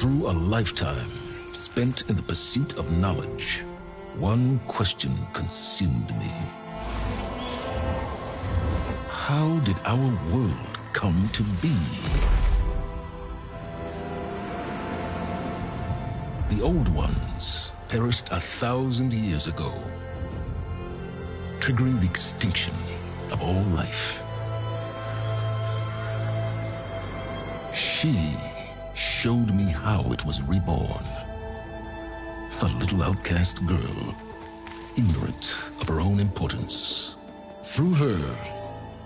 Through a lifetime spent in the pursuit of knowledge, one question consumed me. How did our world come to be? The old ones perished 1,000 years ago, triggering the extinction of all life. She showed me how it was reborn. A little outcast girl, ignorant of her own importance. Through her,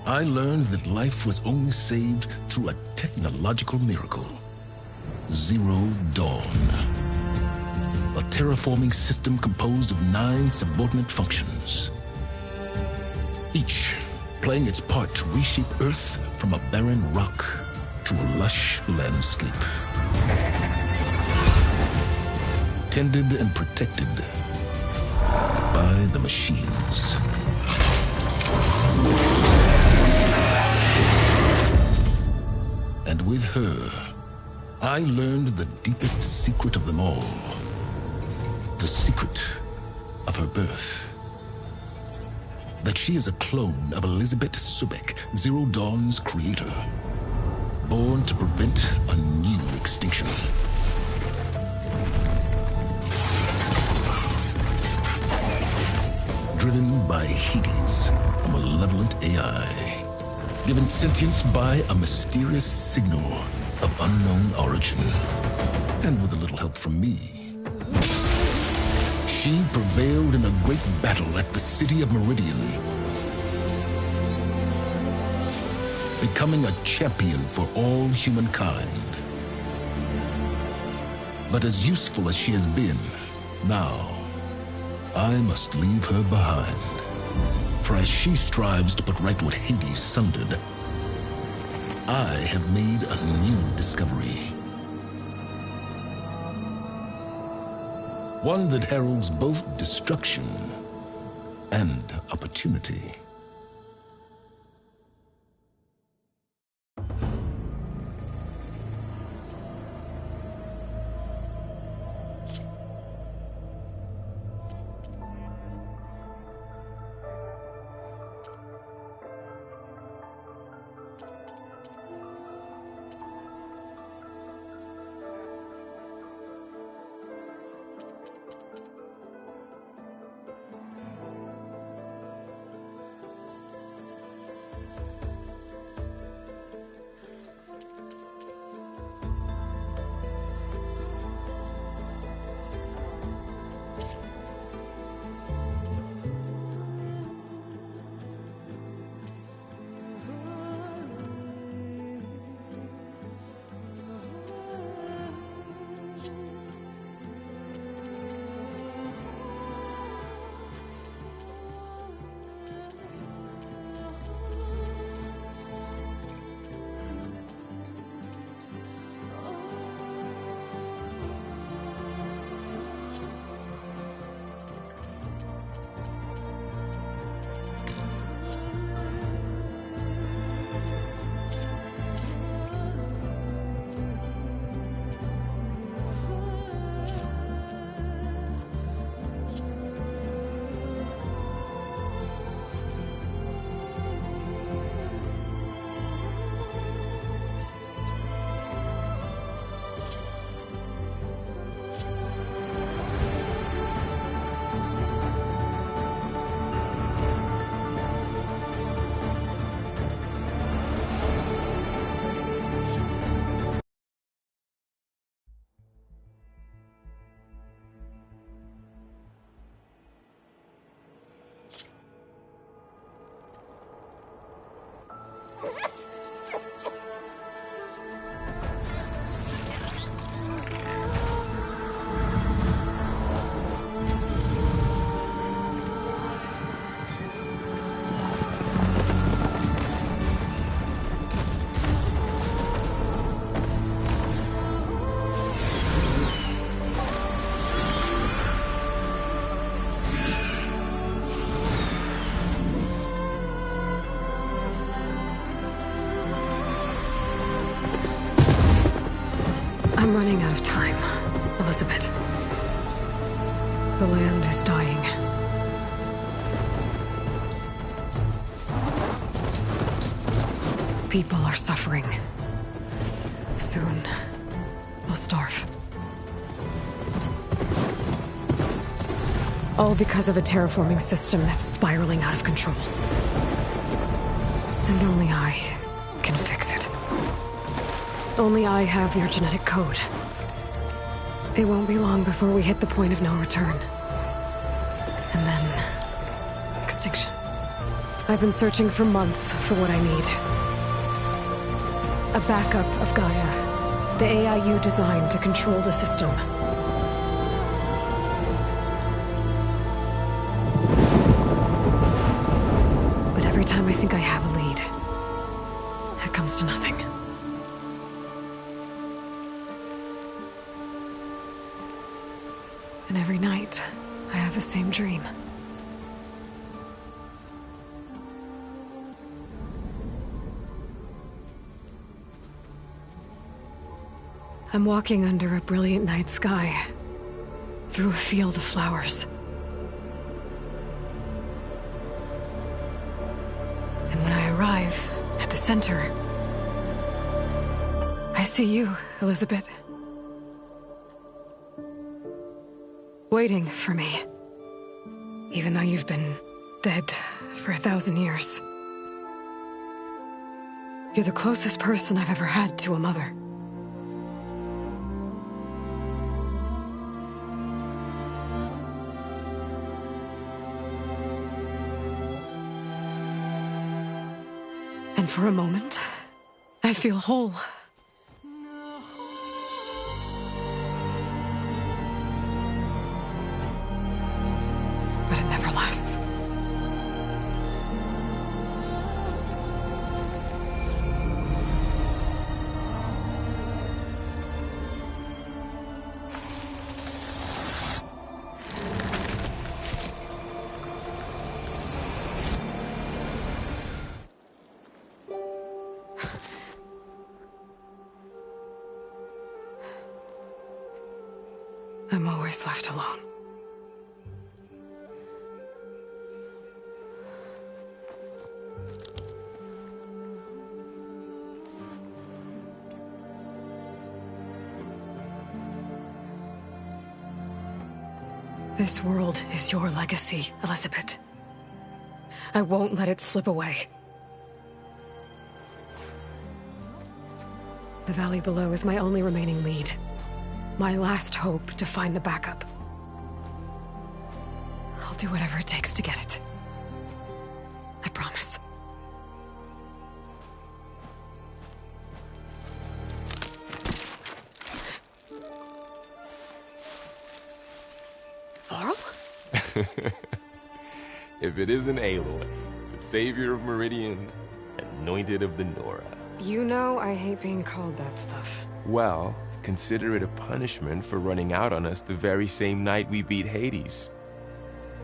I learned that life was only saved through a technological miracle. Zero Dawn. A terraforming system composed of 9 subordinate functions, each playing its part to reshape Earth from a barren rock to a lush landscape. Tended and protected by the machines. And with her, I learned the deepest secret of them all. The secret of her birth. That she is a clone of Elizabeth Subek, Zero Dawn's creator. Born to prevent a new extinction. Driven by Hades, a malevolent AI. Given sentience by a mysterious signal of unknown origin. And with a little help from me, she prevailed in a great battle at the city of Meridian, becoming a champion for all humankind. But as useful as she has been, now I must leave her behind. For as she strives to put right what Hades sundered, I have made a new discovery. One that heralds both destruction and opportunity. Elizabeth. The land is dying. People are suffering. Soon, they'll starve. All because of a terraforming system that's spiraling out of control. And only I can fix it. Only I have your genetic code. It won't be long before we hit the point of no return. And then... extinction. I've been searching for months for what I need. A backup of Gaia. The AI you designed to control the system. But every time I think I have a lead, it comes to nothing. And every night, I have the same dream. I'm walking under a brilliant night sky, through a field of flowers. And when I arrive at the center, I see you, Elizabeth. Waiting for me. Even though you've been dead for 1,000 years. You're the closest person I've ever had to a mother. And for a moment, I feel whole. But it never lasts. I'm always left alone. This world is your legacy, Elizabeth. I won't let it slip away. The valley below is my only remaining lead. My last hope to find the backup. I'll do whatever it takes to get it. I promise. Varl? If it isn't Aloy, the savior of Meridian, anointed of the Nora. You know I hate being called that stuff. Well, consider it a punishment for running out on us the very same night we beat Hades.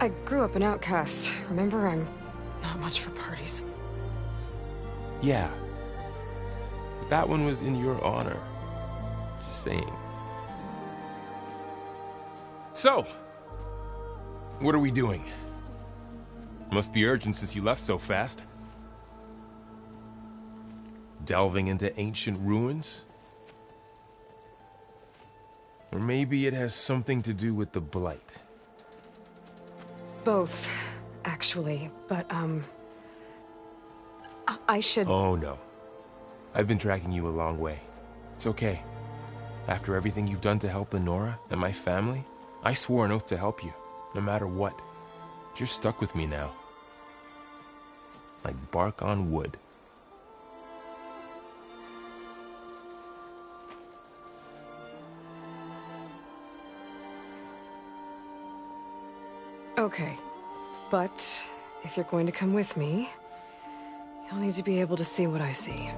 I grew up an outcast. Remember, I'm not much for parties. Yeah. But that one was in your honor. Just saying. So, what are we doing? Must be urgent since you left so fast. Delving into ancient ruins? Or maybe it has something to do with the Blight. Both, actually, but, I should... Oh, no. I've been tracking you a long way. It's okay. After everything you've done to help the Nora and my family, I swore an oath to help you, no matter what. You're stuck with me now. Like bark on wood. Okay, but if you're going to come with me, you'll need to be able to see what I see.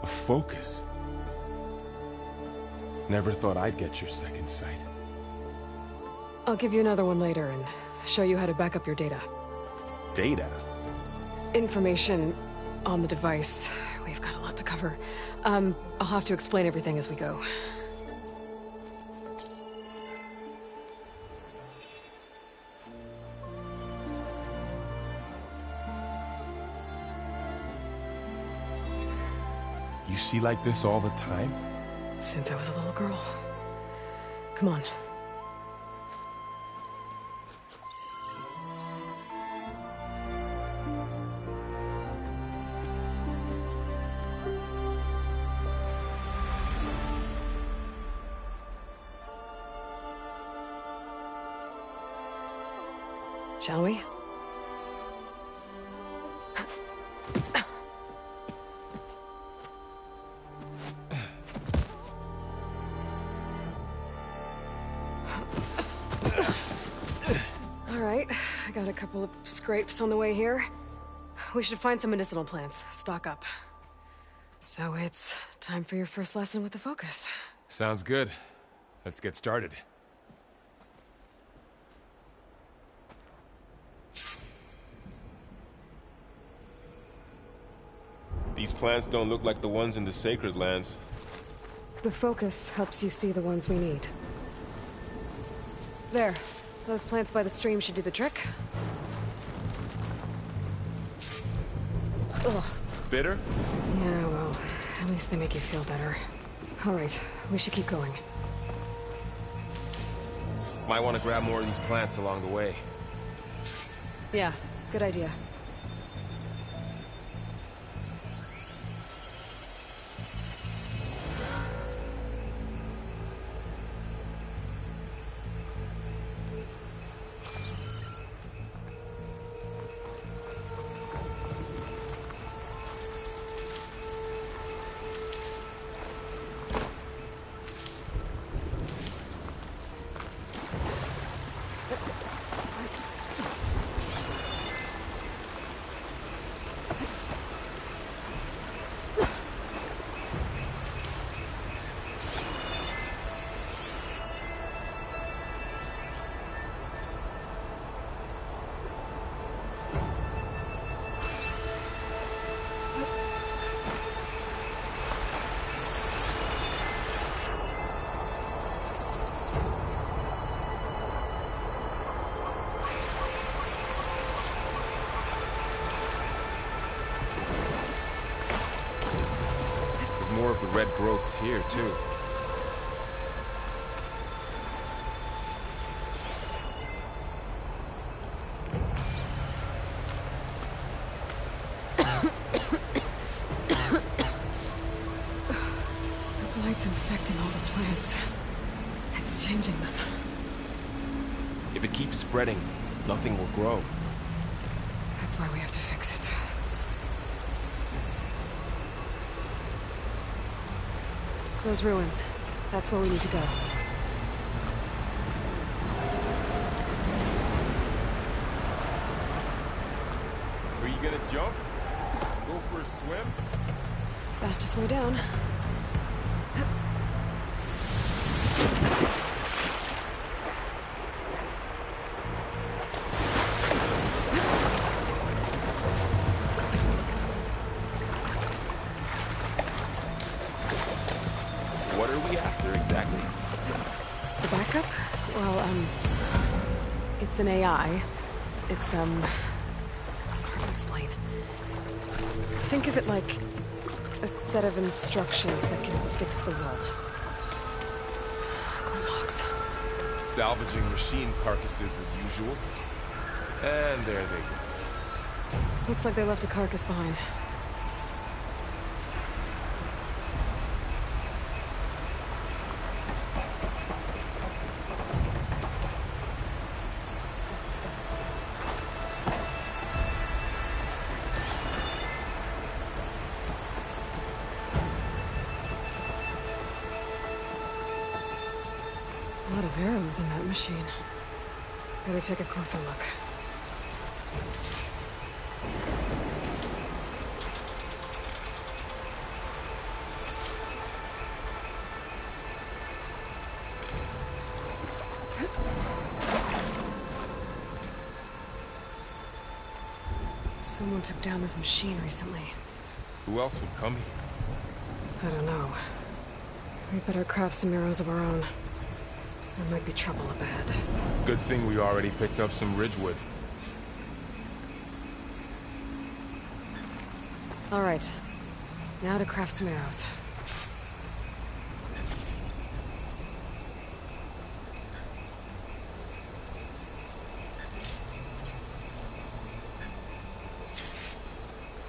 A focus? Never thought I'd get your second sight. I'll give you another one later and show you how to back up your data. Data? Information on the device. We've got a lot to cover. cover. I'll have to explain everything as we go. You see like this all the time? Since I was a little girl. Come on. Shall we? All right, I got a couple of scrapes on the way here. We should find some medicinal plants, stock up. So it's time for your first lesson with the Focus. Sounds good. Let's get started. These plants don't look like the ones in the Sacred Lands. The Focus helps you see the ones we need. There. Those plants by the stream should do the trick. Ugh. Bitter? Yeah, well, at least they make you feel better. All right, we should keep going. Might want to grab more of these plants along the way. Yeah, good idea. More of the red growths here, too. The blight's infecting all the plants. It's changing them. If it keeps spreading, nothing will grow. That's why we have to fix it. Those ruins. That's where we need to go. Are you gonna jump? Go for a swim? Fastest way down. What are we after exactly? The backup? Well, it's an AI. It's hard to explain. Think of it like a set of instructions that can fix the world. Glenhawks. Salvaging machine carcasses as usual. And there they go. Looks like they left a carcass behind. A lot of arrows in that machine. Better take a closer look. Someone took down this machine recently. Who else would come here? I don't know. We'd better craft some arrows of our own. There might be trouble ahead. Good thing we already picked up some ridgewood. All right. Now to craft some arrows.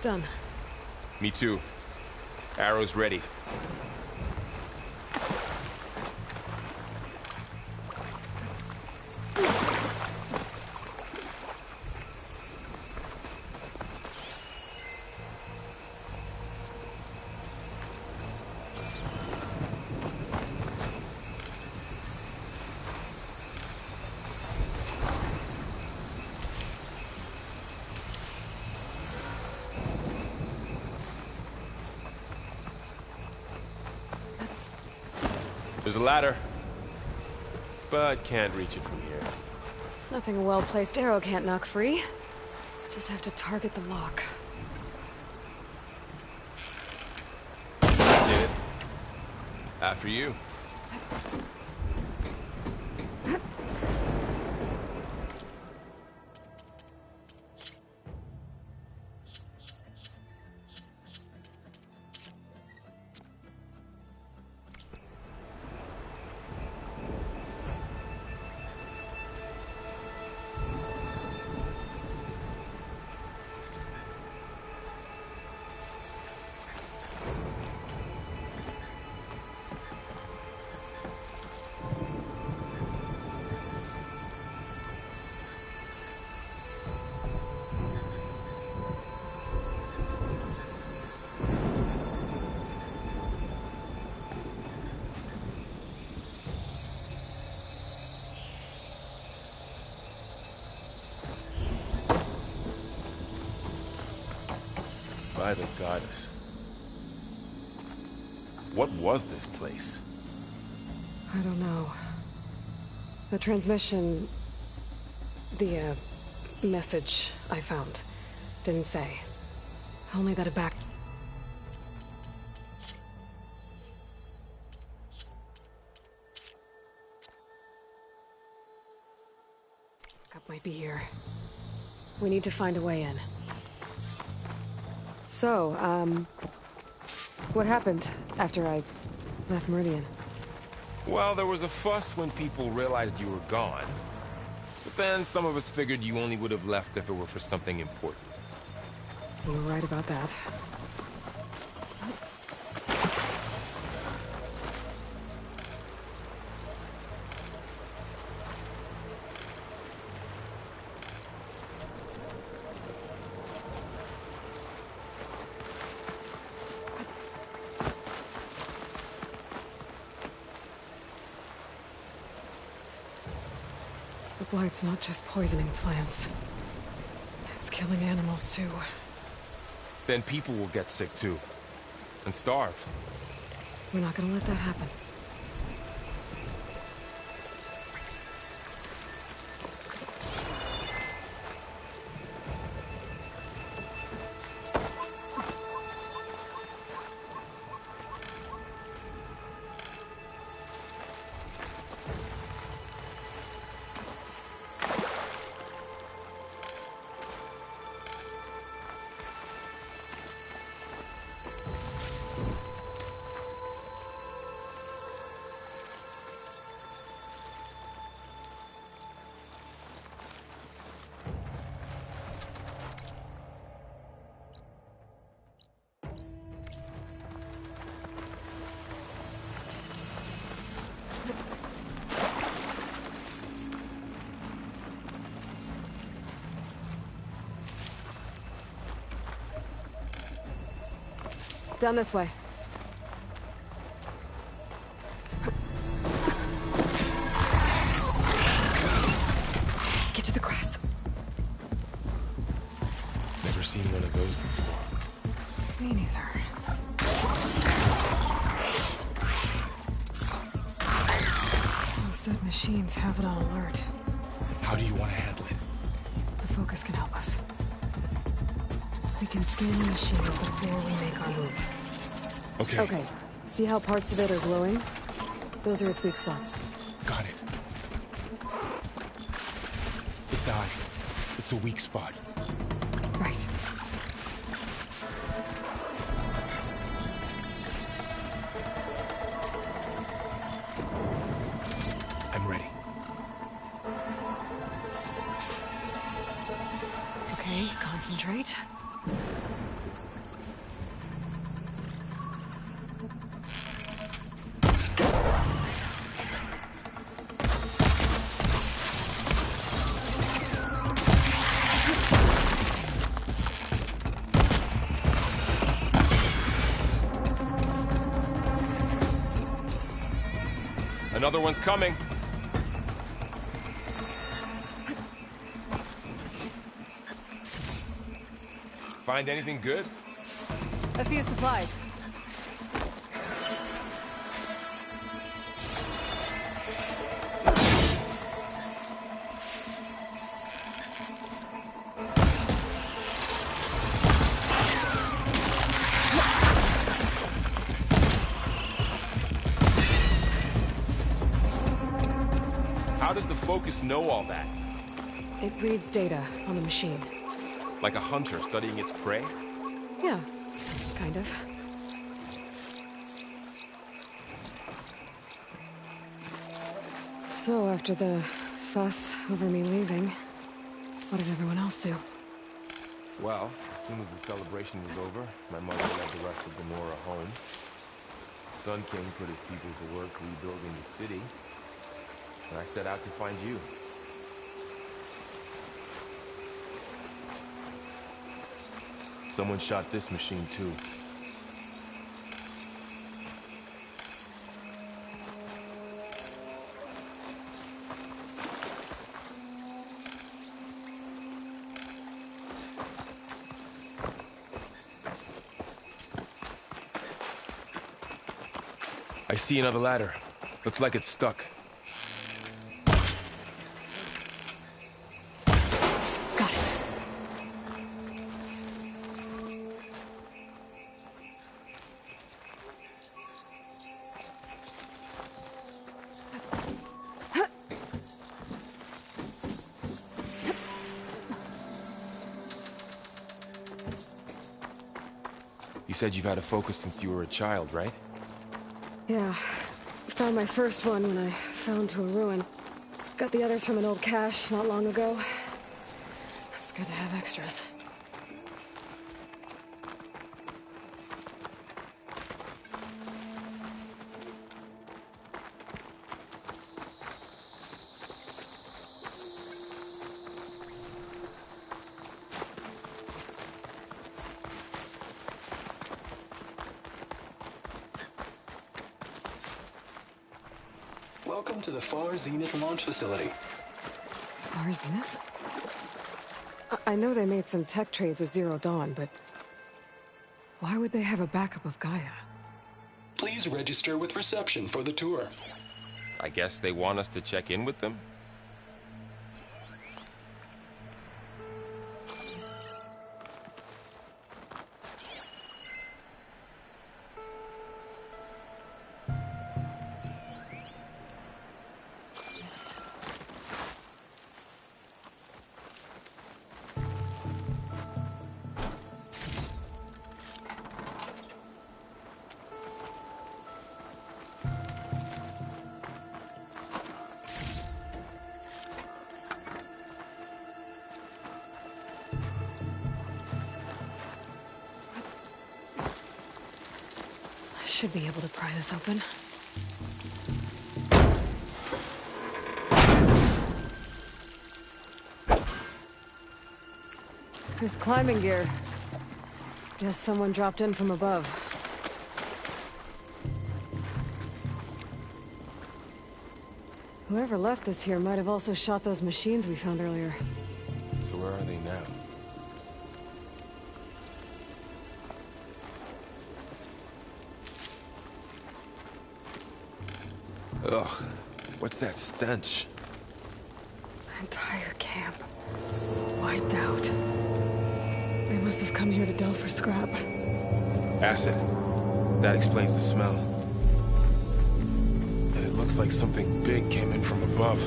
Done. Me too. Arrows ready. There's a ladder, but can't reach it from here. Nothing a well-placed arrow can't knock free. Just have to target the lock. Did it. After you. By the goddess. What was this place? I don't know. The transmission... The, message I found didn't say. Only that a back... Backup might be here. We need to find a way in. So, what happened after I left Meridian? Well, there was a fuss when people realized you were gone. But then some of us figured you only would have left if it were for something important. You were right about that. The blight's not just poisoning plants. It's killing animals, too. Then people will get sick too. And starve. We're not gonna let that happen. Down this way. Get to the grass. Never seen one of those before. Me neither. Those dead machines have it on alert. How do you want to handle it? The focus can help us. We can scan the machine before we make our move. Okay. Okay. See how parts of it are glowing? Those are its weak spots. Got it. Its eye. It's a weak spot. Right. I'm ready. Okay, concentrate. Another one's coming. Find anything good? A few supplies. How does the focus know all that? It reads data on the machine. Like a hunter studying its prey? Yeah, kind of. So, after the fuss over me leaving, what did everyone else do? Well, as soon as the celebration was over, my mother led the rest of the Nora home. Sun King put his people to work rebuilding the city, and I set out to find you. Someone shot this machine too. I see another ladder. Looks like it's stuck. Got it. You said you've had a focus since you were a child, right? Yeah. Found my first one when I fell into a ruin. Got the others from an old cache not long ago. It's good to have extras. Welcome to the Far Zenith launch facility. Far Zenith? I know they made some tech trades with Zero Dawn, but why would they have a backup of Gaia? Please register with reception for the tour. I guess they want us to check in with them? Should be able to pry this open. There's climbing gear. Guess someone dropped in from above. Whoever left this here might have also shot those machines we found earlier. So where are they now? Ugh, what's that stench? Entire camp. Wiped out. They must have come here to delve for scrap. Acid. That explains the smell. And it looks like something big came in from above.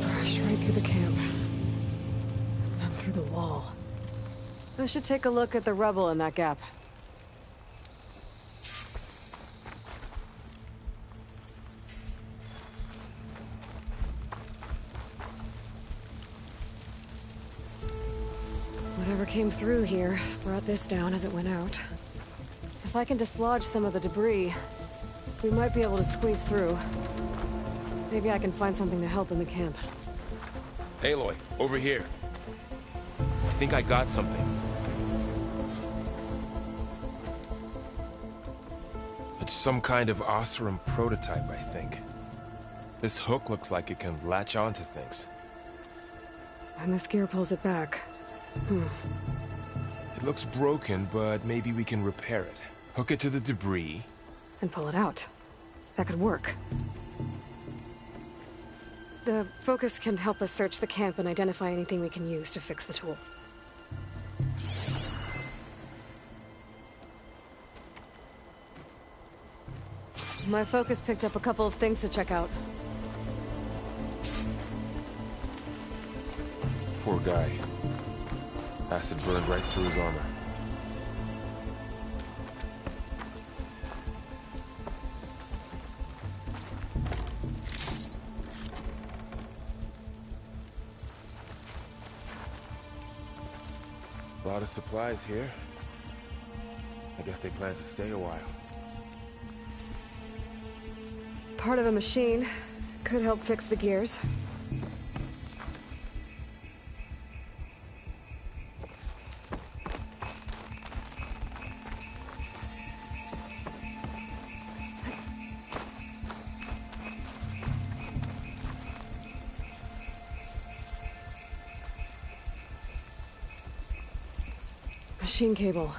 Crashed right through the camp. Then through the wall. I should take a look at the rubble in that gap. Whatever came through here brought this down as it went out. If I can dislodge some of the debris, we might be able to squeeze through. Maybe I can find something to help in the camp. Aloy, over here. I think I got something. It's some kind of Oseram prototype, I think. This hook looks like it can latch onto things. And this gear pulls it back. It looks broken, but maybe we can repair it. Hook it to the debris. And pull it out. That could work. The focus can help us search the camp and identify anything we can use to fix the tool. My focus picked up a couple of things to check out. Poor guy. Acid burned right through his armor. A lot of supplies here. I guess they plan to stay a while. Part of a machine. Could help fix the gears. Machine cable.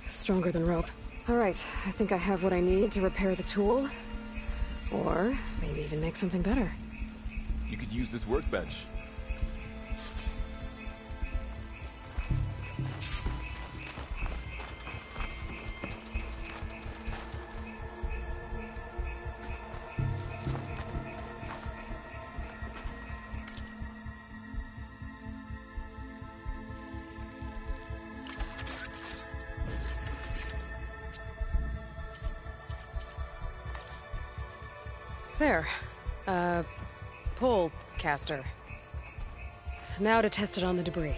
Stronger than rope. All right, I think I have what I need to repair the tool. Or maybe even make something better. You could use this workbench. There. Pole caster. Now to test it on the debris.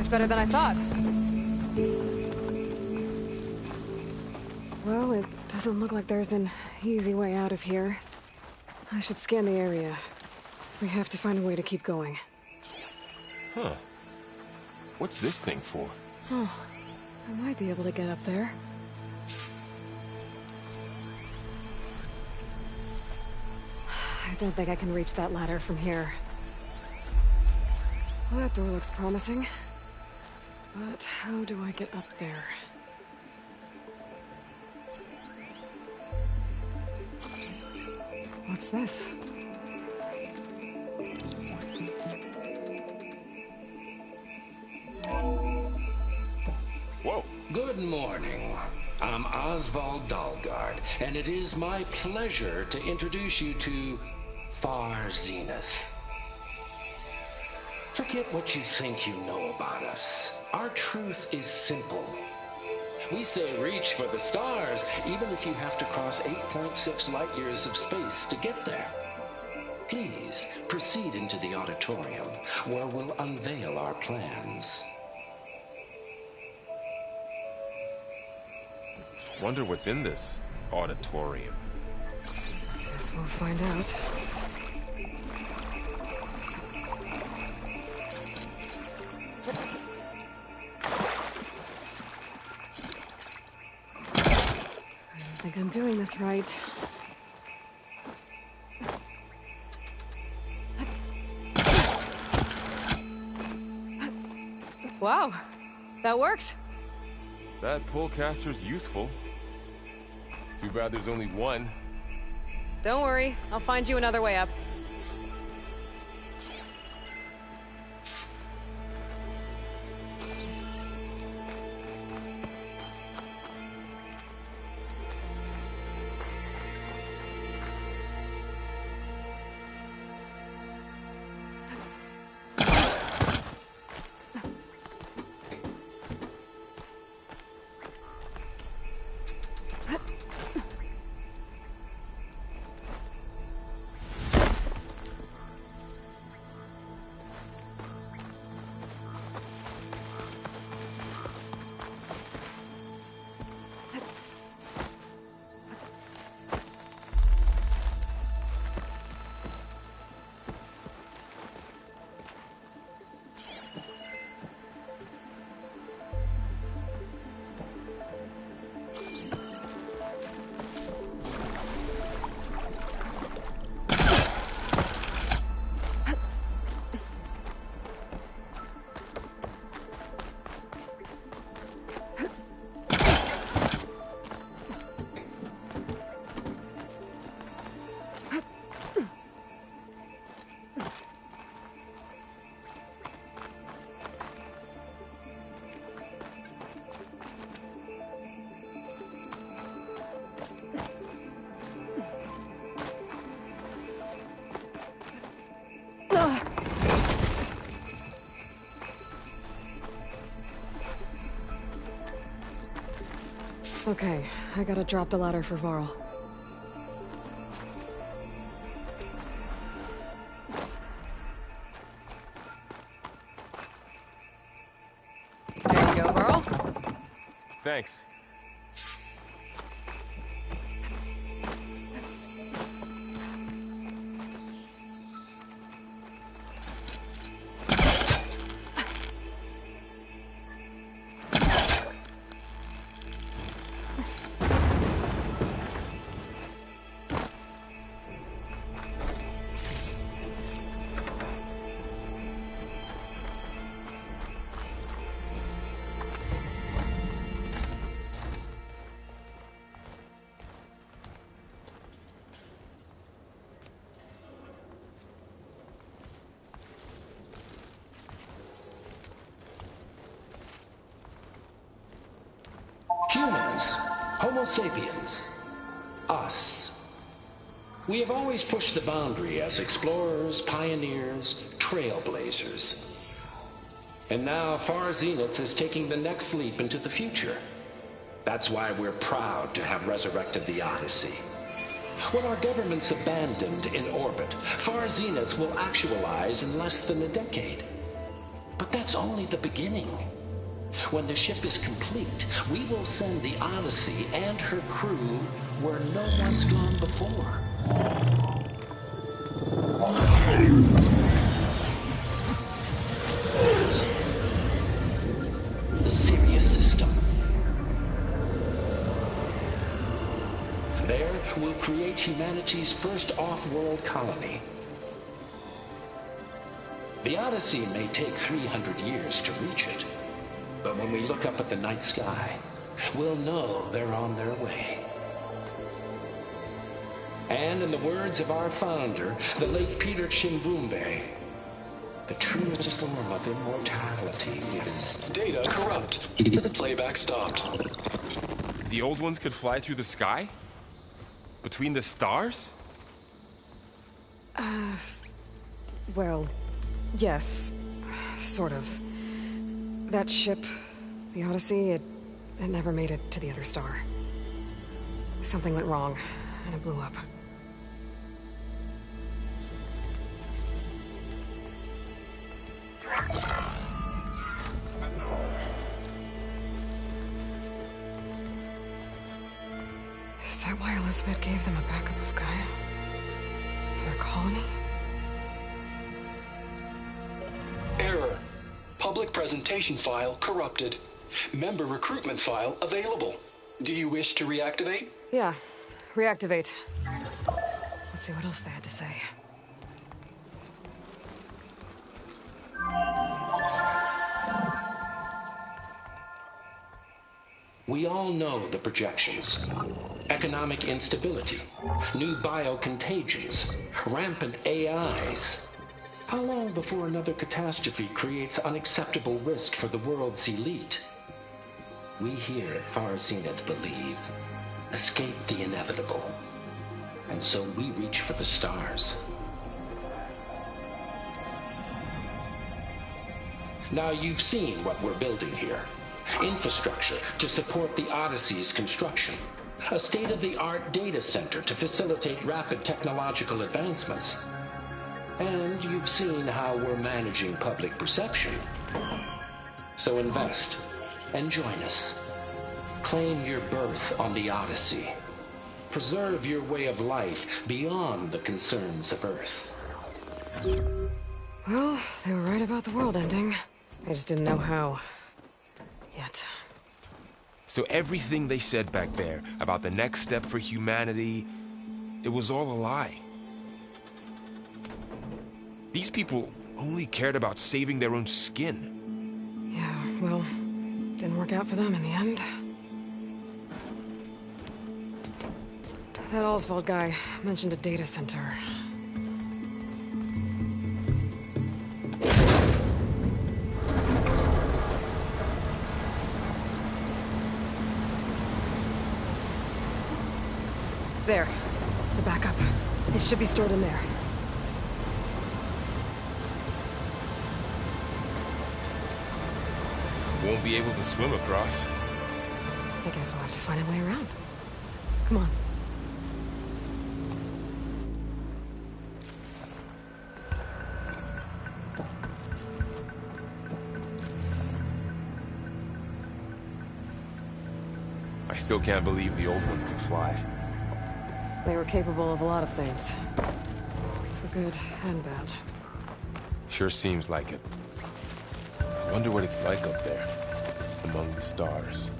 Much better than I thought. Well, it doesn't look like there's an easy way out of here. I should scan the area. We have to find a way to keep going. Huh. What's this thing for? Oh, I might be able to get up there. I don't think I can reach that ladder from here. Well, that door looks promising. But how do I get up there? What's this? Whoa. Good morning. I'm Oswald Dalgard, and it is my pleasure to introduce you to Far Zenith. Forget what you think you know about us. Our truth is simple. We say reach for the stars, even if you have to cross 8.6 light years of space to get there. Please, proceed into the auditorium, where we'll unveil our plans. Wonder what's in this auditorium. Guess we'll find out. I think I'm doing this right. Wow, that works. That pullcaster's useful. Too bad there's only one. Don't worry, I'll find you another way up. Okay, I gotta drop the ladder for Varl. There you go, Varl. Thanks. Humans, Homo sapiens, us. We have always pushed the boundary as explorers, pioneers, trailblazers. And now Far Zenith is taking the next leap into the future. That's why we're proud to have resurrected the Odyssey. What our governments abandoned in orbit, Far Zenith will actualize in less than a decade. But that's only the beginning. When the ship is complete, we will send the Odyssey and her crew where no one's gone before. The Sirius system. There, we'll create humanity's first off-world colony. The Odyssey may take 300 years to reach it, but when we look up at the night sky, we'll know they're on their way. And in the words of our founder, the late Peter Chimbumbe, the truest form of immortality is... Data corrupt. Playback stopped. The old ones could fly through the sky? Between the stars? Well, yes. Sort of. That ship, the Odyssey, it never made it to the other star. Something went wrong, and it blew up. Is that why Elizabeth gave them a backup of Gaia? For their colony? Error. Public presentation file corrupted. Member recruitment file available. Do you wish to reactivate? Yeah. Reactivate. Let's see what else they had to say. We all know the projections. Economic instability, new biocontagions, rampant AIs. How long before another catastrophe creates unacceptable risk for the world's elite? We here at Far Zenith believe, escape the inevitable. And so we reach for the stars. Now you've seen what we're building here. Infrastructure to support the Odyssey's construction. A state-of-the-art data center to facilitate rapid technological advancements. And you've seen how we're managing public perception. So invest and join us. Claim your berth on the Odyssey. Preserve your way of life beyond the concerns of Earth. Well, they were right about the world ending. I just didn't know how. Yet. So everything they said back there about the next step for humanity, it was all a lie. These people only cared about saving their own skin. Yeah, well, didn't work out for them in the end. That Oswald guy mentioned a data center. There. The backup. It should be stored in there. Won't be able to swim across. I guess we'll have to find a way around. Come on. I still can't believe the old ones could fly. They were capable of a lot of things. For good and bad. Sure seems like it. I wonder what it's like up there, among the stars.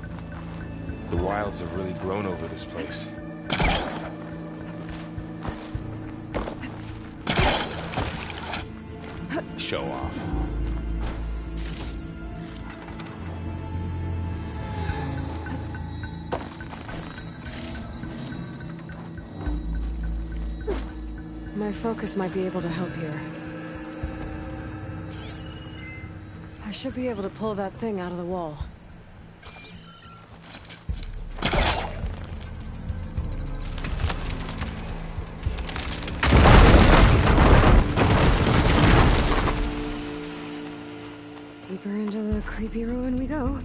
The wilds have really grown over this place. Show off. My focus might be able to help here. I should be able to pull that thing out of the wall. Deeper into the creepy ruin we go.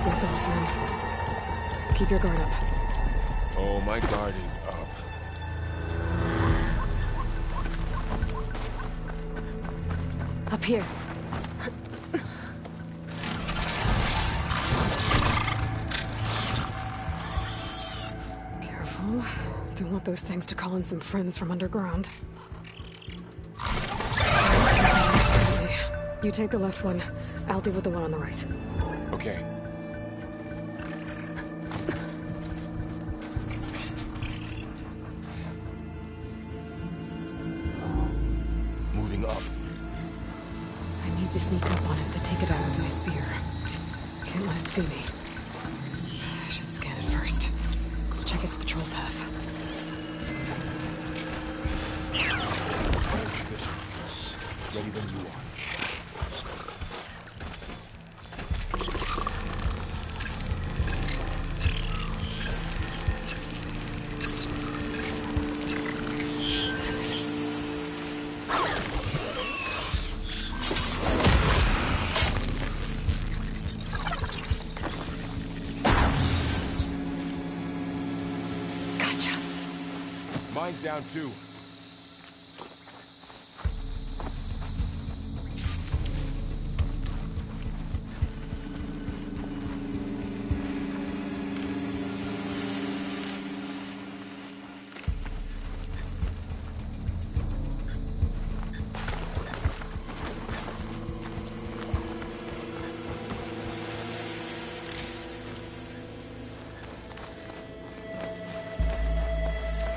Yes, officer. Keep your guard up. Oh, my guard is up. Up here. Careful. Don't want those things to call in some friends from underground. Okay. You take the left one. I'll deal with the one on the right. Okay. Moving up. I need to sneak up on it to take it out with my spear. Can't let it see me. I should scan it first. Check its patrol path. Ready when you are. Gotcha. Mine's down too.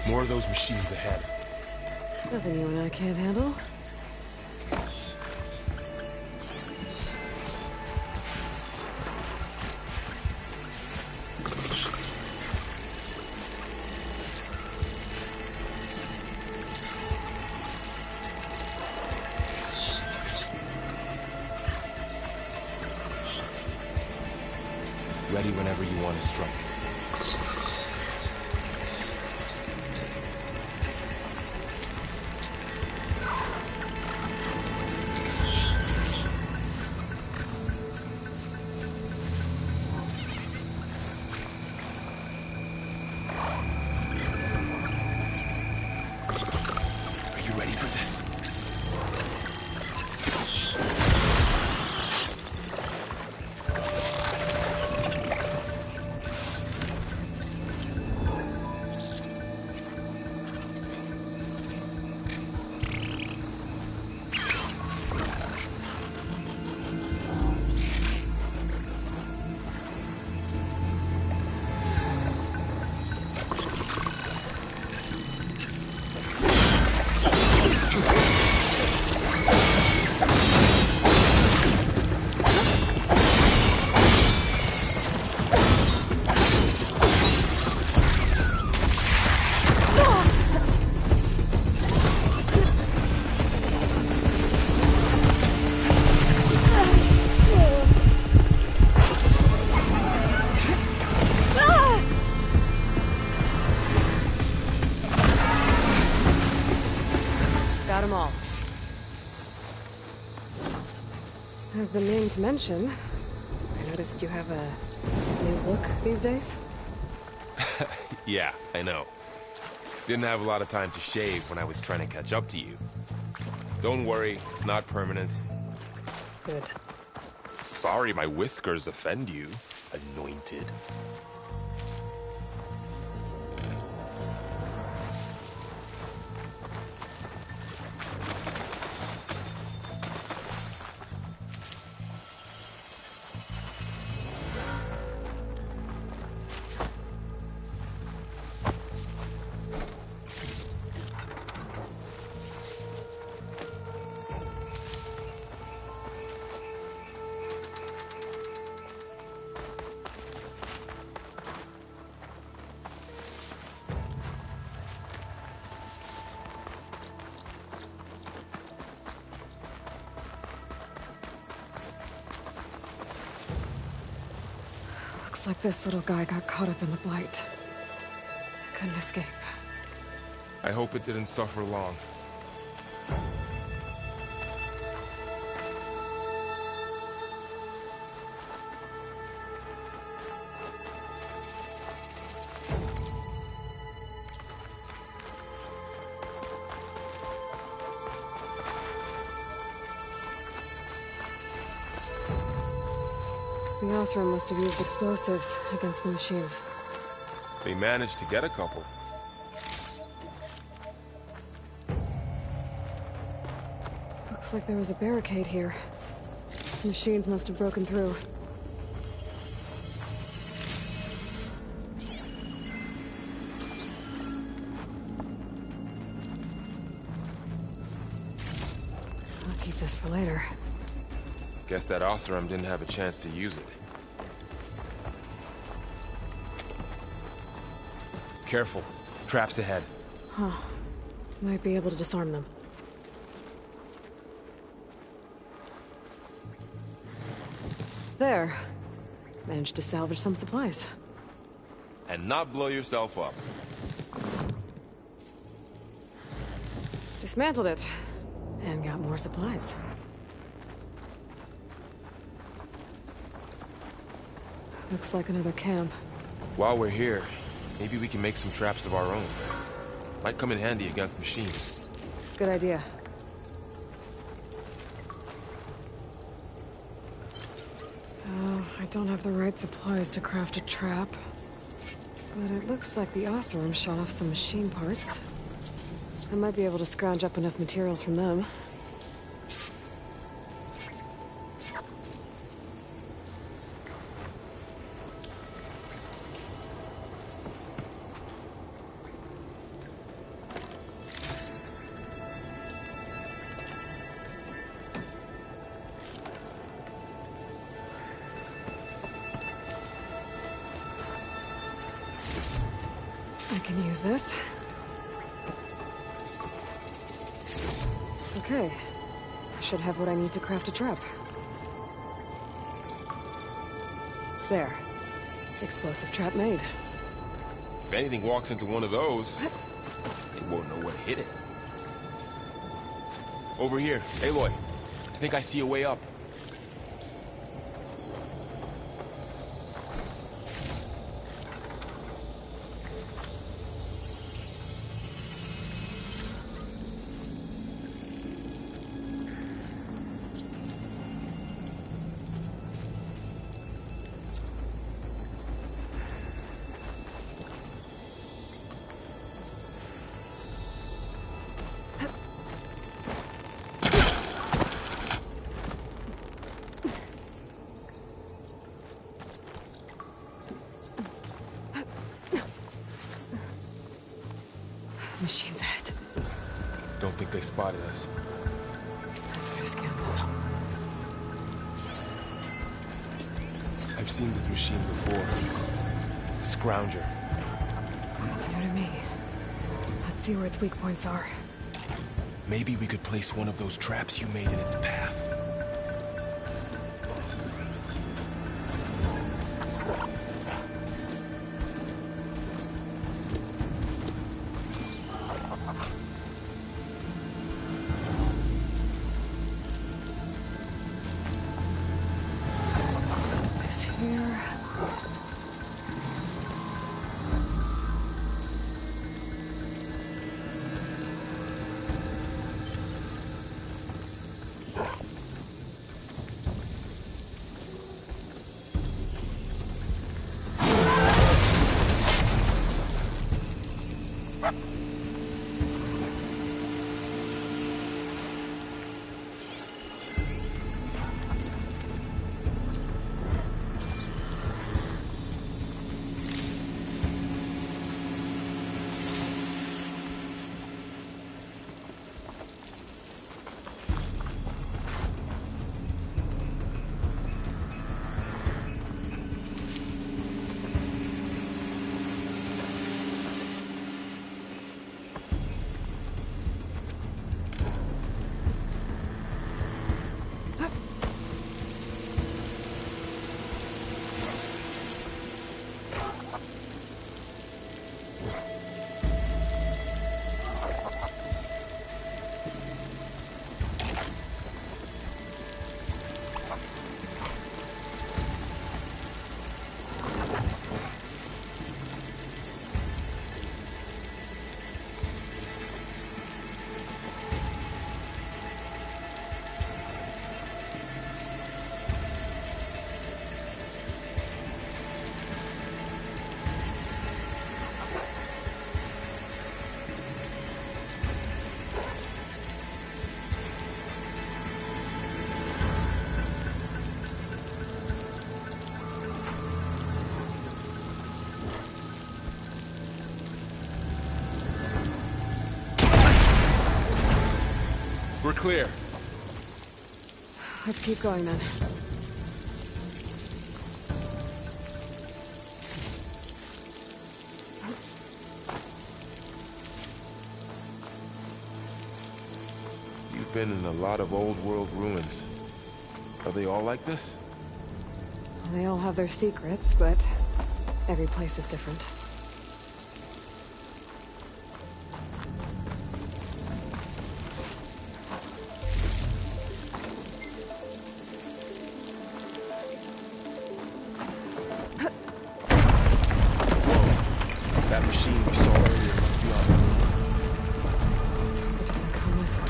More of those machines ahead. Nothing you and I can't handle. Ready whenever you want to strike. Are you ready for this? Got them all. I've been meaning to mention, I noticed you have a new look these days. Yeah, I know. Didn't have a lot of time to shave when I was trying to catch up to you. Don't worry, it's not permanent. Good. Sorry my whiskers offend you, anointed. Looks like this little guy got caught up in the blight. Couldn't escape. I hope it didn't suffer long. The Osram must have used explosives against the machines. They managed to get a couple. Looks like there was a barricade here. The machines must have broken through. I'll keep this for later. Guess that Osram didn't have a chance to use it. Careful. Traps ahead. Huh. Might be able to disarm them. There. Managed to salvage some supplies. And not blow yourself up. Dismantled it. And got more supplies. Looks like another camp. While we're here, maybe we can make some traps of our own. Might come in handy against machines. Good idea. Oh, I don't have the right supplies to craft a trap. But it looks like the Osram shot off some machine parts. I might be able to scrounge up enough materials from them. I can use this. Okay. I should have what I need to craft a trap. There. Explosive trap made. If anything walks into one of those, it won't know what hit it. Over here. Aloy, I think I see a way up. Machines ahead. Don't think they spotted us. Better scan them. I've seen this machine before. Scrounger. It's new to me. Let's see where its weak points are. Maybe we could place one of those traps you made in its path. This here. We're clear. Let's keep going then. You've been in a lot of old world ruins. Are they all like this? They all have their secrets, but every place is different. Whoa. That machine we saw earlier must be on the move. Let's hope it doesn't come this way.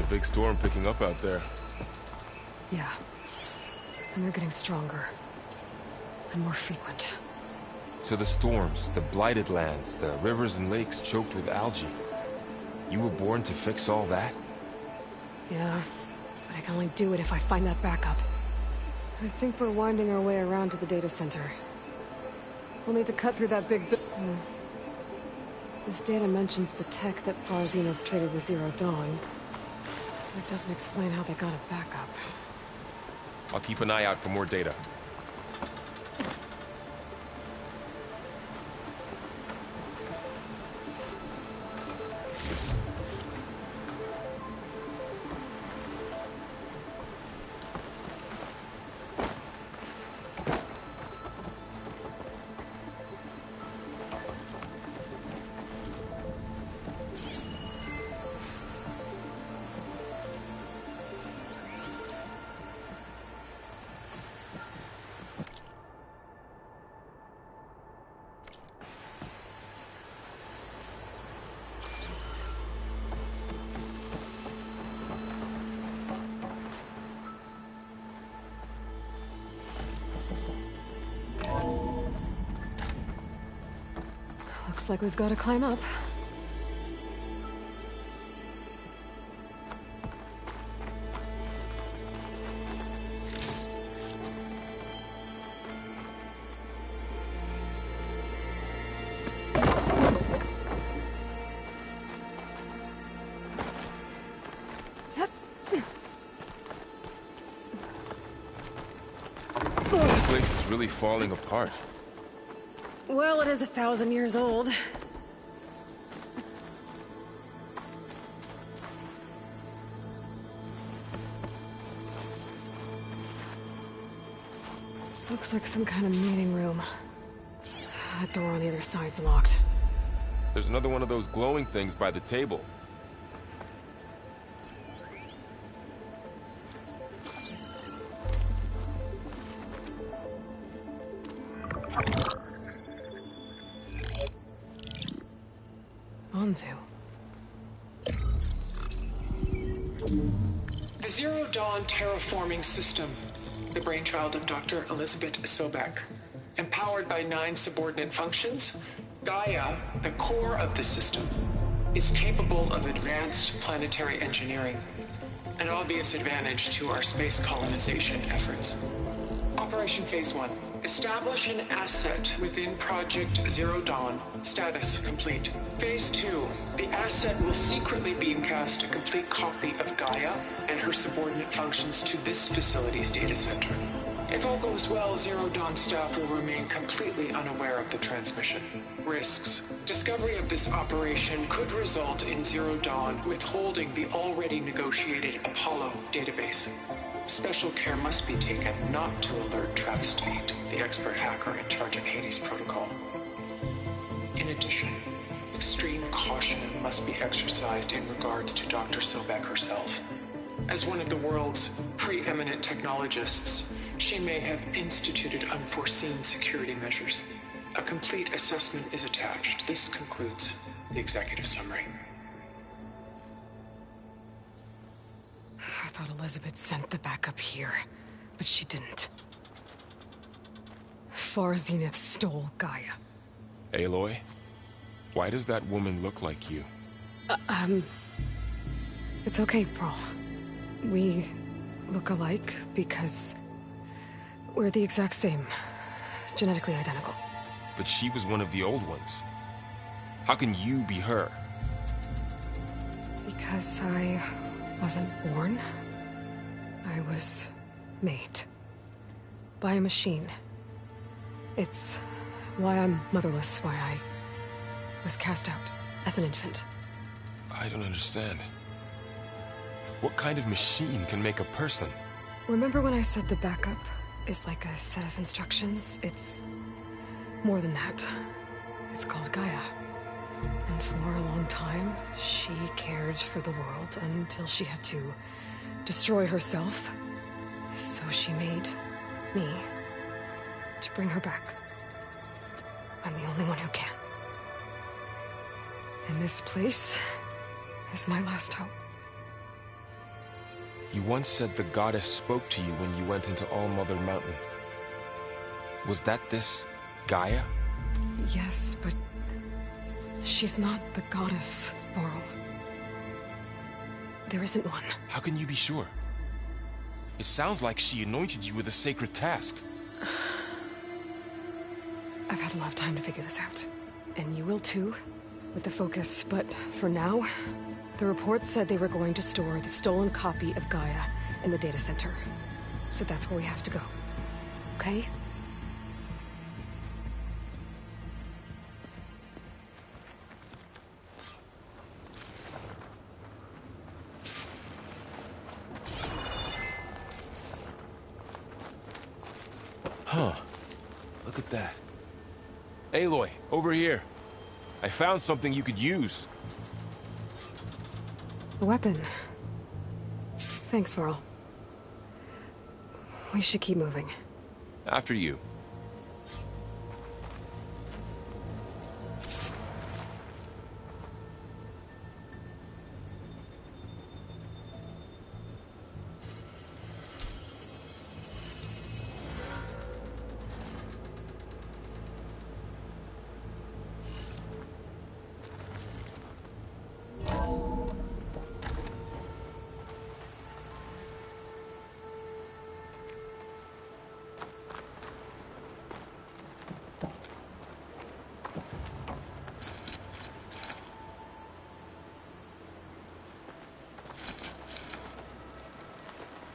Big storm picking up out there. Yeah. And they're getting stronger. And more frequent. So the storms, the blighted lands, the rivers and lakes choked with algae. You were born to fix all that? Yeah. But I can only do it if I find that backup. I think we're winding our way around to the data center. We'll need to cut through that big This data mentions the tech that Barzino traded with Zero Dawn. It doesn't explain how they got it back up. I'll keep an eye out for more data. Looks like we've got to climb up. This place is really falling apart. Well, it is 1,000 years old. Looks like some kind of meeting room. That door on the other side's locked. There's another one of those glowing things by the table. Onzu. The Zero Dawn terraforming system, the brainchild of Dr. Elizabeth Sobek. Empowered by 9 subordinate functions, Gaia, the core of the system, is capable of advanced planetary engineering, an obvious advantage to our space colonization efforts. Operation Phase 1. Establish an asset within Project Zero Dawn. Status complete. Phase 2. The asset will secretly beamcast a complete copy of Gaia and her subordinate functions to this facility's data center. If all goes well, Zero Dawn staff will remain completely unaware of the transmission. Risks. Discovery of this operation could result in Zero Dawn withholding the already negotiated Apollo database. Special care must be taken not to alert Travis Tate, the expert hacker in charge of Hades Protocol. In addition, extreme caution must be exercised in regards to Dr. Sobek herself. As one of the world's preeminent technologists, she may have instituted unforeseen security measures. A complete assessment is attached. This concludes the executive summary. I thought Elizabeth sent the backup here, but she didn't. Far Zenith stole Gaia. Aloy? Why does that woman look like you? It's okay, Pearl. We look alike because we're the exact same. Genetically identical. But she was one of the old ones. How can you be her? Because I wasn't born. I was made. By a machine. It's why I'm motherless, why I was cast out as an infant. I don't understand. What kind of machine can make a person? Remember when I said the backup is like a set of instructions? It's more than that. It's called Gaia. And for a long time, she cared for the world until she had to destroy herself. So she made me to bring her back. I'm the only one who can. And this place is my last hope. You once said the goddess spoke to you when you went into All-Mother Mountain. Was that this Gaia? Yes, but she's not the goddess, Laurel. There isn't one. How can you be sure? It sounds like she anointed you with a sacred task. I've had a lot of time to figure this out. And you will too, with the focus. But for now, the report said they were going to store the stolen copy of Gaia in the data center. So that's where we have to go. Okay? Huh. Look at that. Aloy, over here. I found something you could use. A weapon. Thanks, Varl. We should keep moving. After you.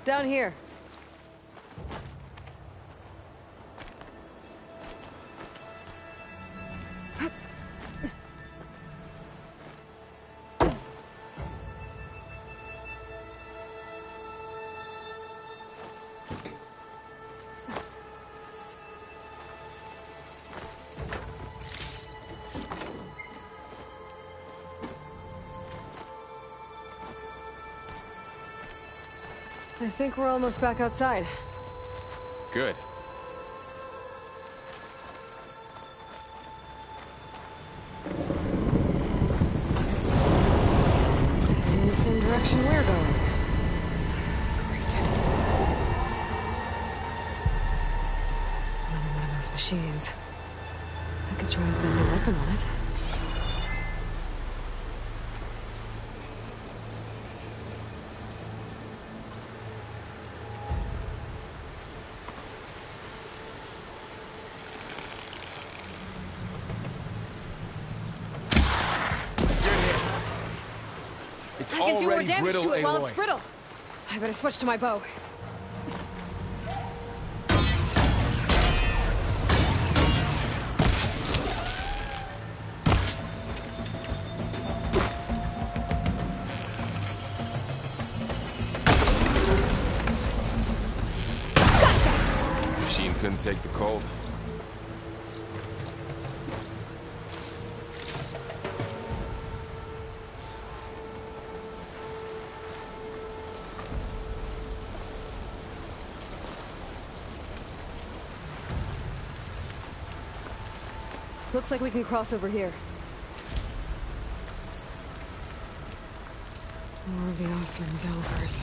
Down here. I think we're almost back outside. Good. In the same direction we're going. Great. Another one of those machines. I could try to build a weapon on it. It's I can do more already damage brittle, to it while it's Aloy. brittle. I better switch to my bow. Machine couldn't take the cold. Looks like we can cross over here. More of the Oseram Delvers.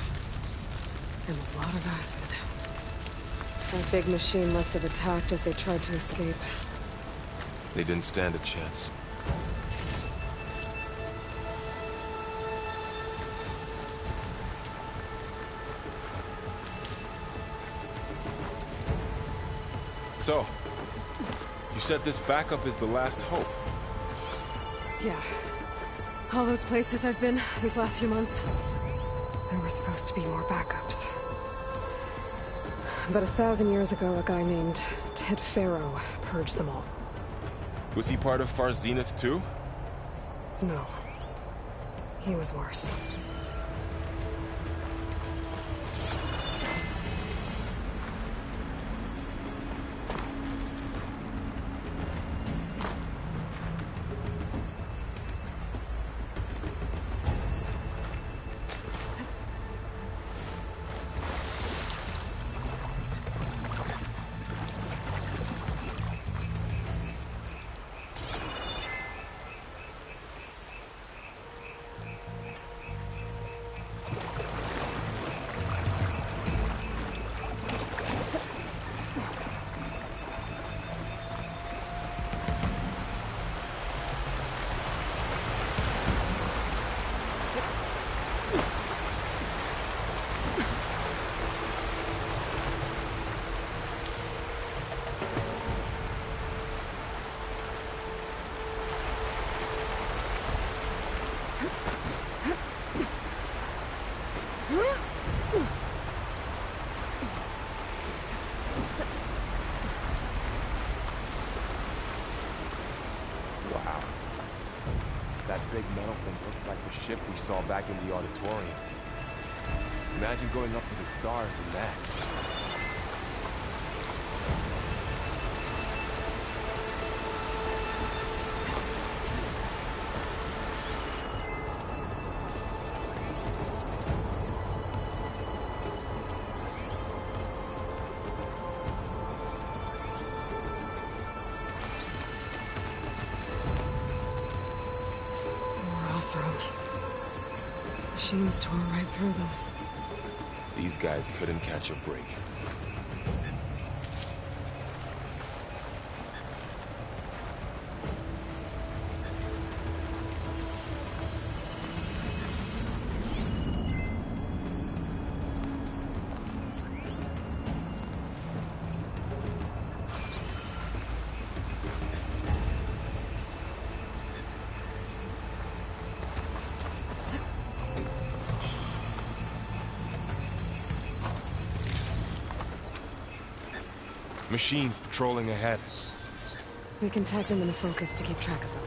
And a lot of acid. That big machine must have attacked as they tried to escape. They didn't stand a chance. So, you said this backup is the last hope. Yeah. All those places I've been these last few months, there were supposed to be more backups. But 1,000 years ago, a guy named Ted Faro purged them all. Was he part of Far Zenith too? No. He was worse. Wow. That big metal thing looks like the ship we saw back in the auditorium. Imagine going up to the stars in that. Room. Machines tore right through them. These guys couldn't catch a break. Machines patrolling ahead. We can tag them in a focus to keep track of them.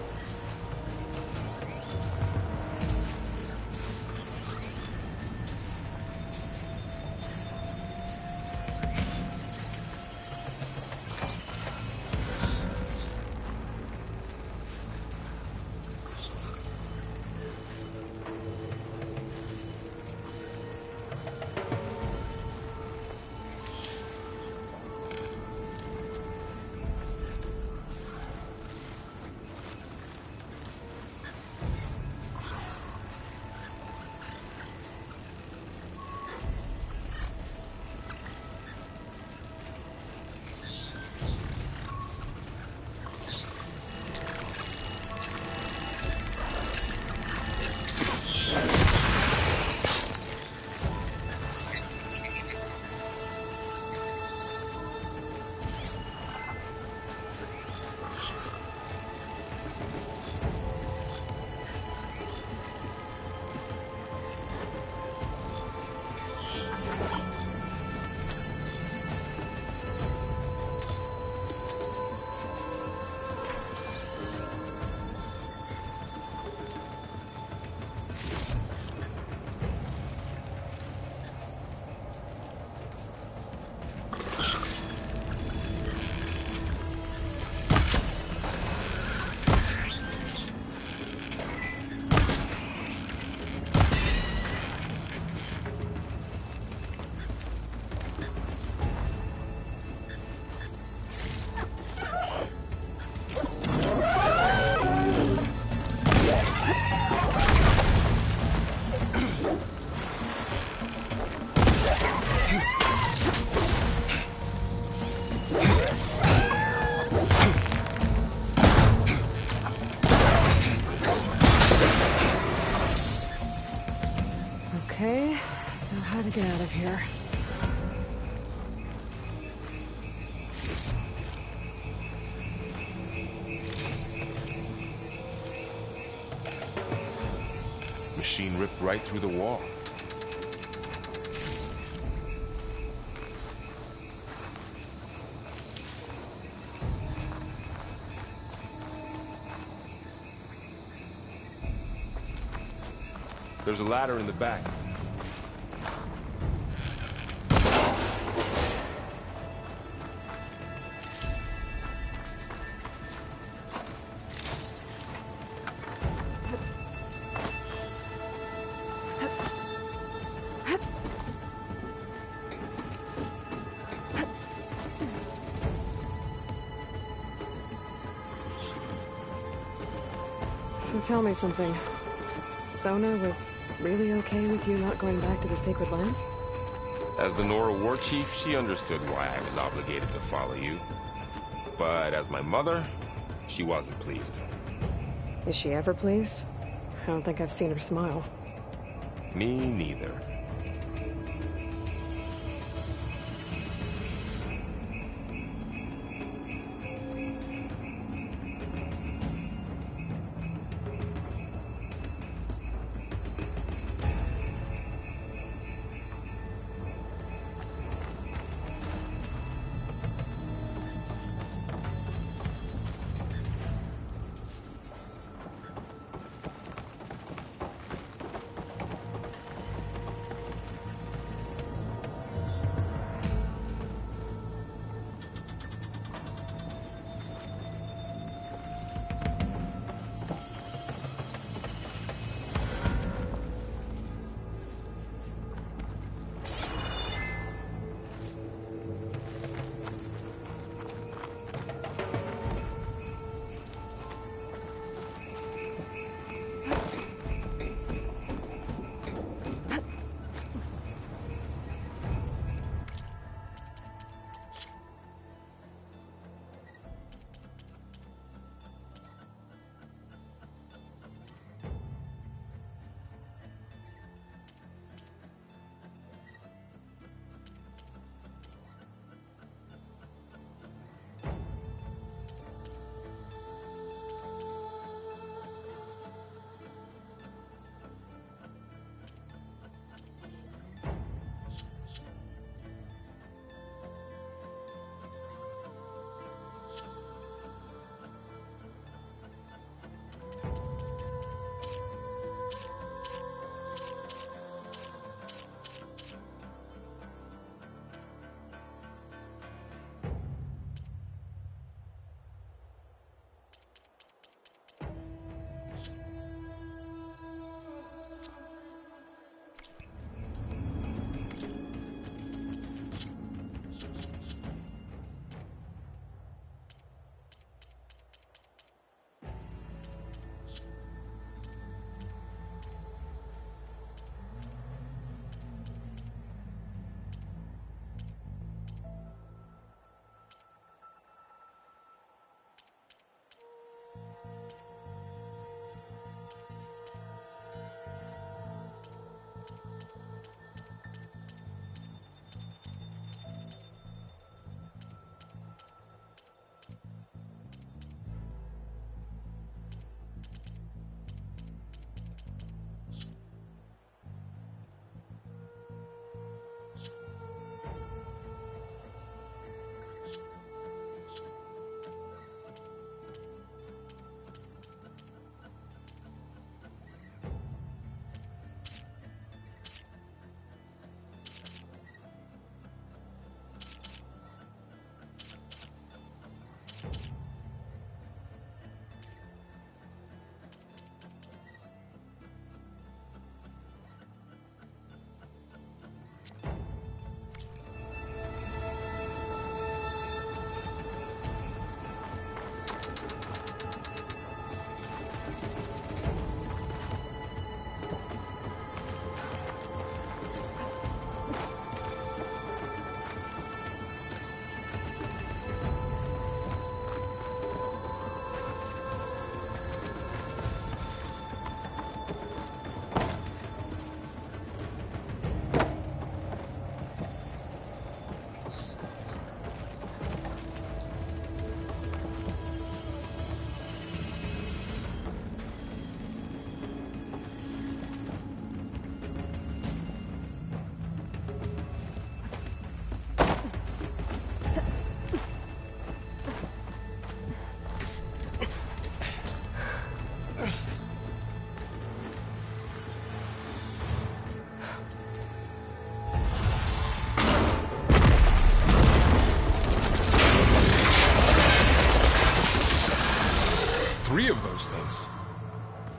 gotta get out of here. Machine ripped right through the wall. There's a ladder in the back. So tell me something. Sona was really okay with you not going back to the Sacred Lands? As the Nora war chief, she understood why I was obligated to follow you. But as my mother, she wasn't pleased. Is she ever pleased? I don't think I've seen her smile. Me neither.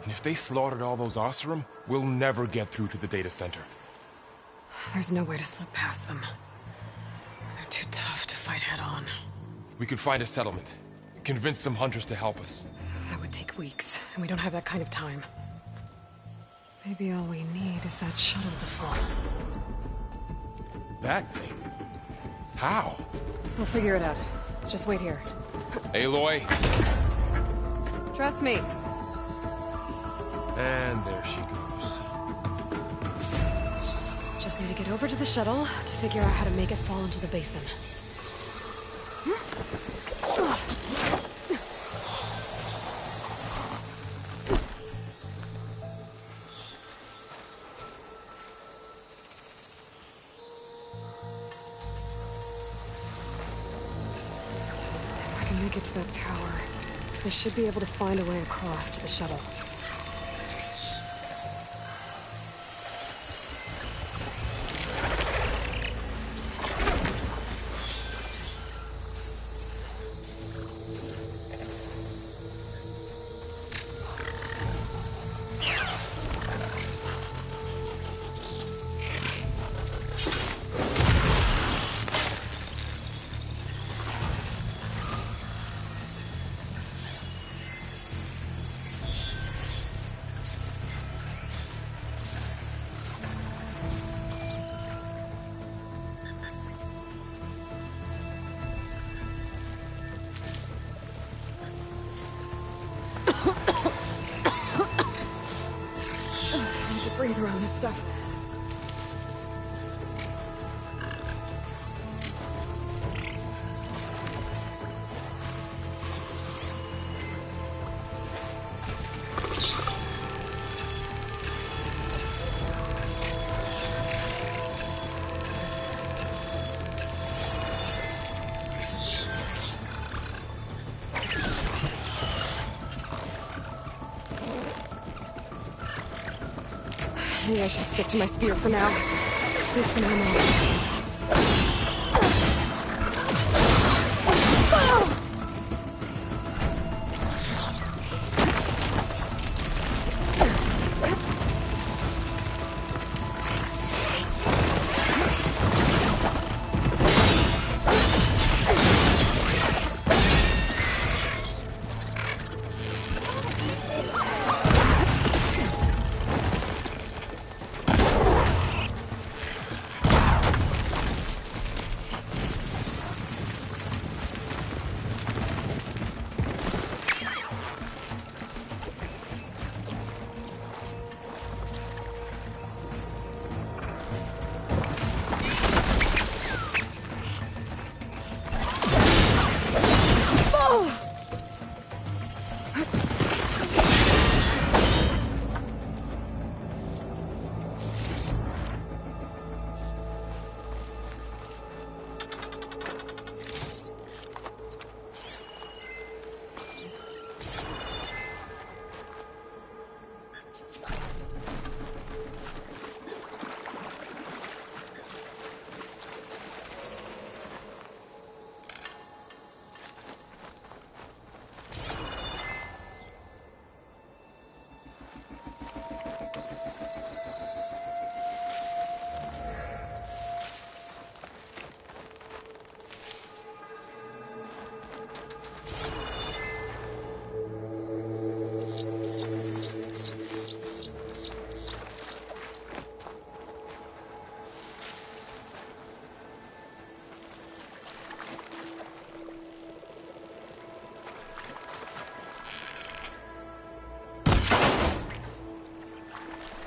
And if they slaughtered all those Oseram, we'll never get through to the data center. There's no way to slip past them. They're too tough to fight head-on. We could find a settlement. Convince some hunters to help us. That would take weeks, and we don't have that kind of time. Maybe all we need is that shuttle to fall. That thing? How? We'll figure it out. Just wait here. Aloy. Trust me. And there she goes. Just need to get over to the shuttle to figure out how to make it fall into the basin. If I can make it to that tower, I should be able to find a way across to the shuttle. It's hard to breathe around this stuff. Maybe I should stick to my spear for now. Save some ammo.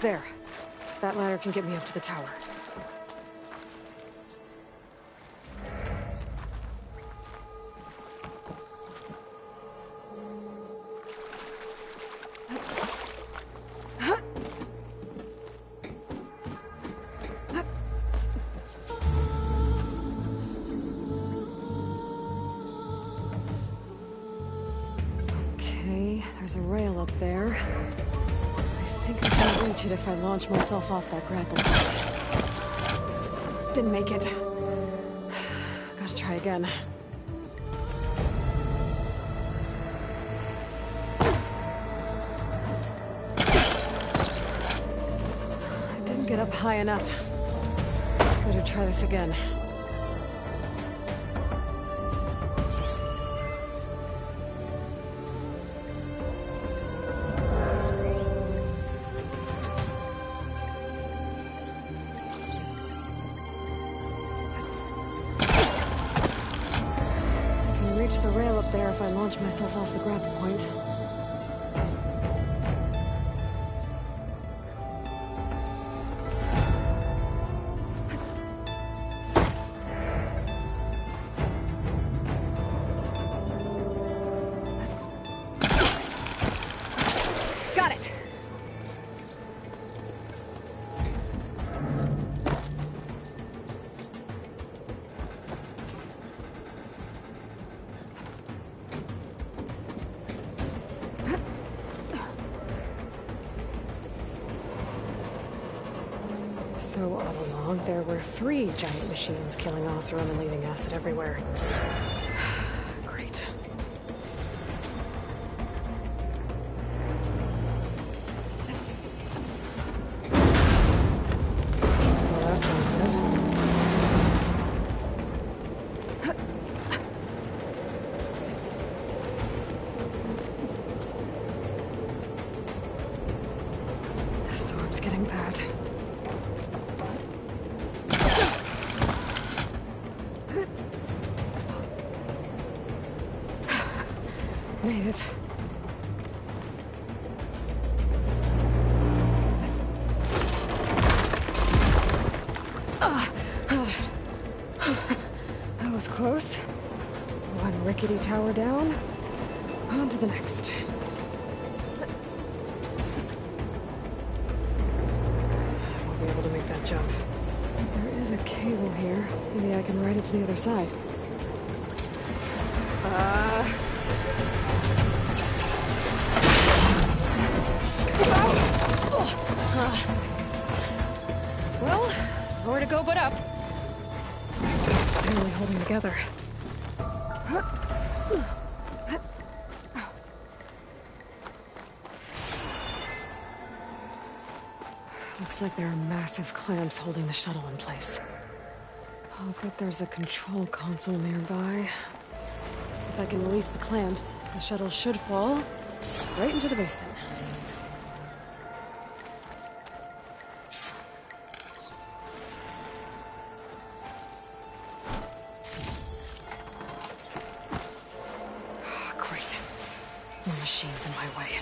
There. That ladder can get me up to the tower. Okay, there's a rail up there. I think I can reach it if I launch myself off that grapple. Didn't make it. Gotta try again. get up high enough. Better try this again. I can reach the rail up there if I launch myself off the grapple point. Got it! So all along, there were 3 giant machines killing Oseram and leaving acid everywhere. Great. Well, that sounds good. The storm's getting bad. Made it. That was close. One rickety tower down. On to the next. I won't be able to make that jump. There is a cable here. Maybe I can ride it to the other side. Well, nowhere to go but up. This place is barely holding together. Looks like there are massive clamps holding the shuttle in place. I'll bet there's a control console nearby. If I can release the clamps, the shuttle should fall right into the basin. Great. More machines in my way.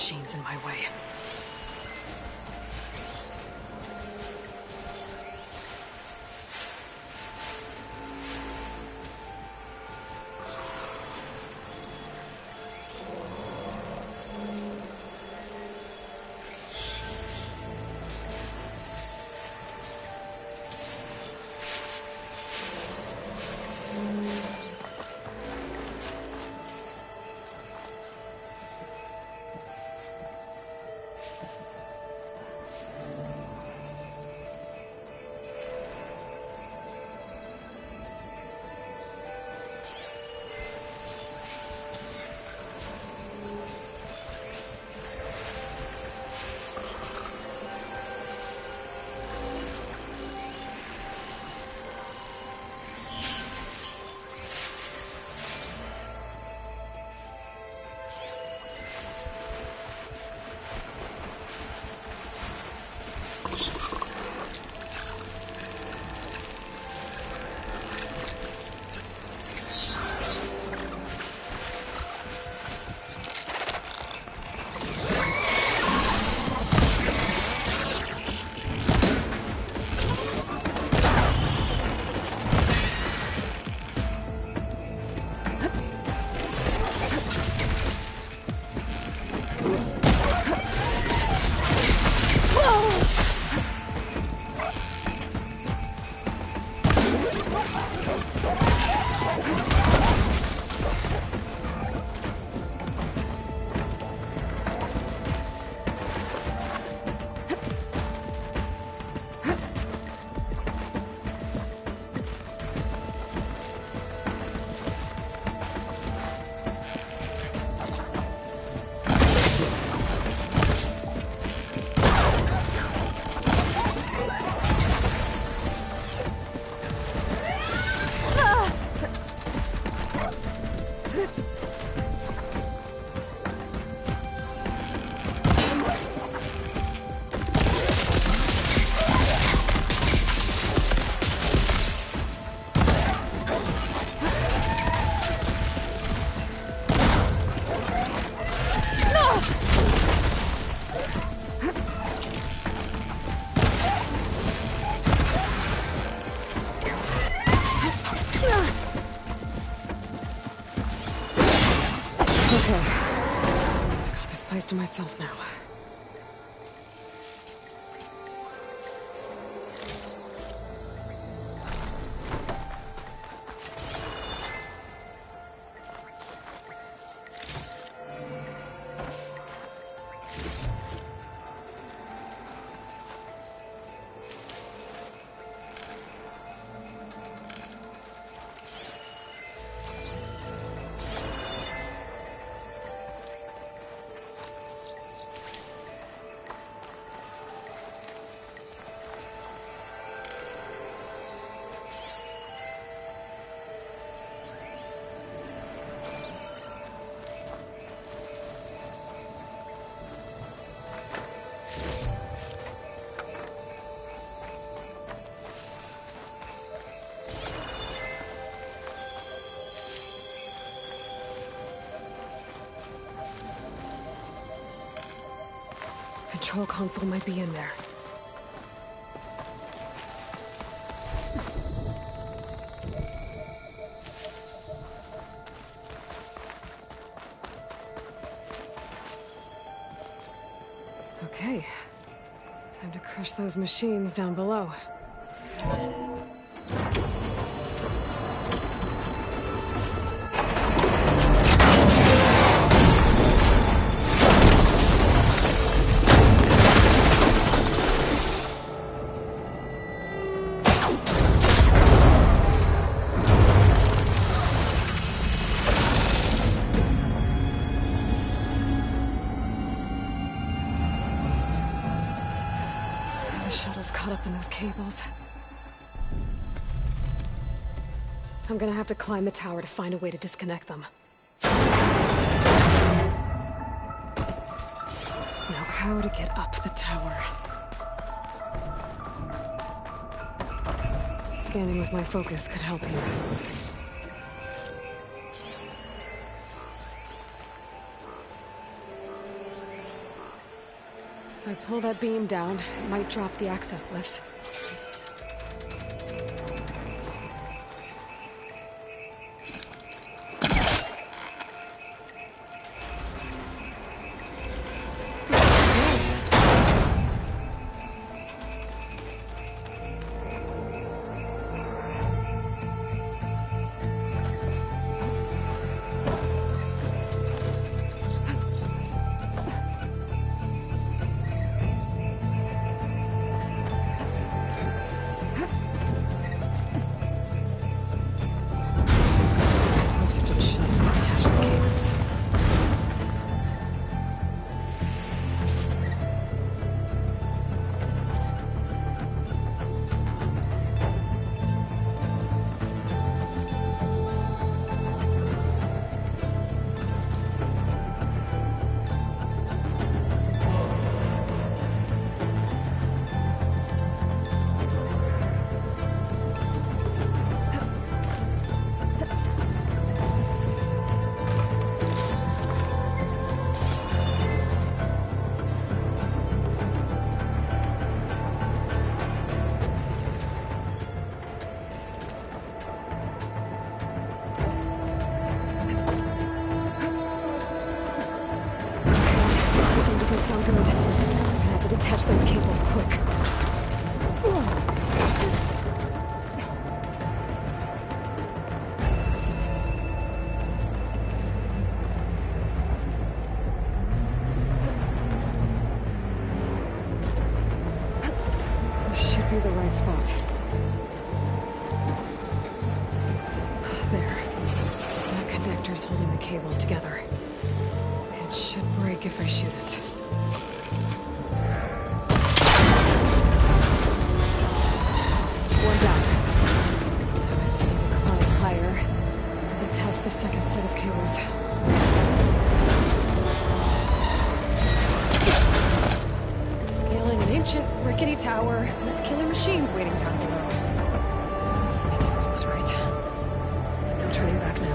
machines in my way. To myself now. Control console might be in there. Okay. Time to crush those machines down below. Caught up in those cables. I'm gonna have to climb the tower to find a way to disconnect them. Now how to get up the tower? Scanning with my focus could help here. If I pull that beam down, it might drop the access lift. Doesn't sound good. I'm gonna have to detach those cables quick. This should be the right spot. There. That connector's holding the cables together. It should break if I shoot it. One down. I just need to climb higher and detach the second set of cables. Scaling an ancient, rickety tower with killer machines waiting down below. I was right. No turning back now.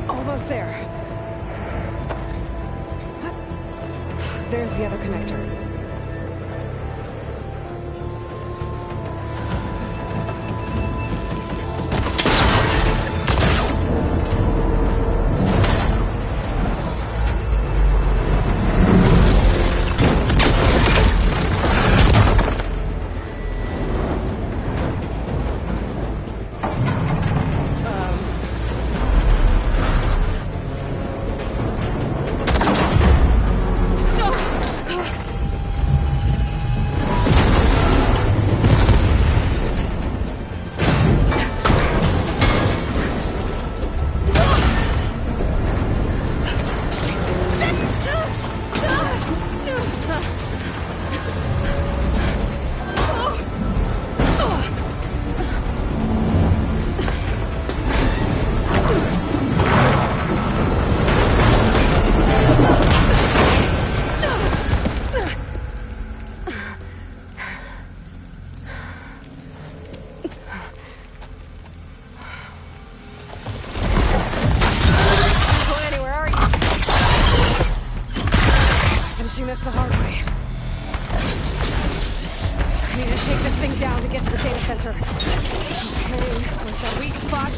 Almost there. There's the other connector. This the hard way. I need to take this thing down to get to the data center. Okay, where's that weak spot?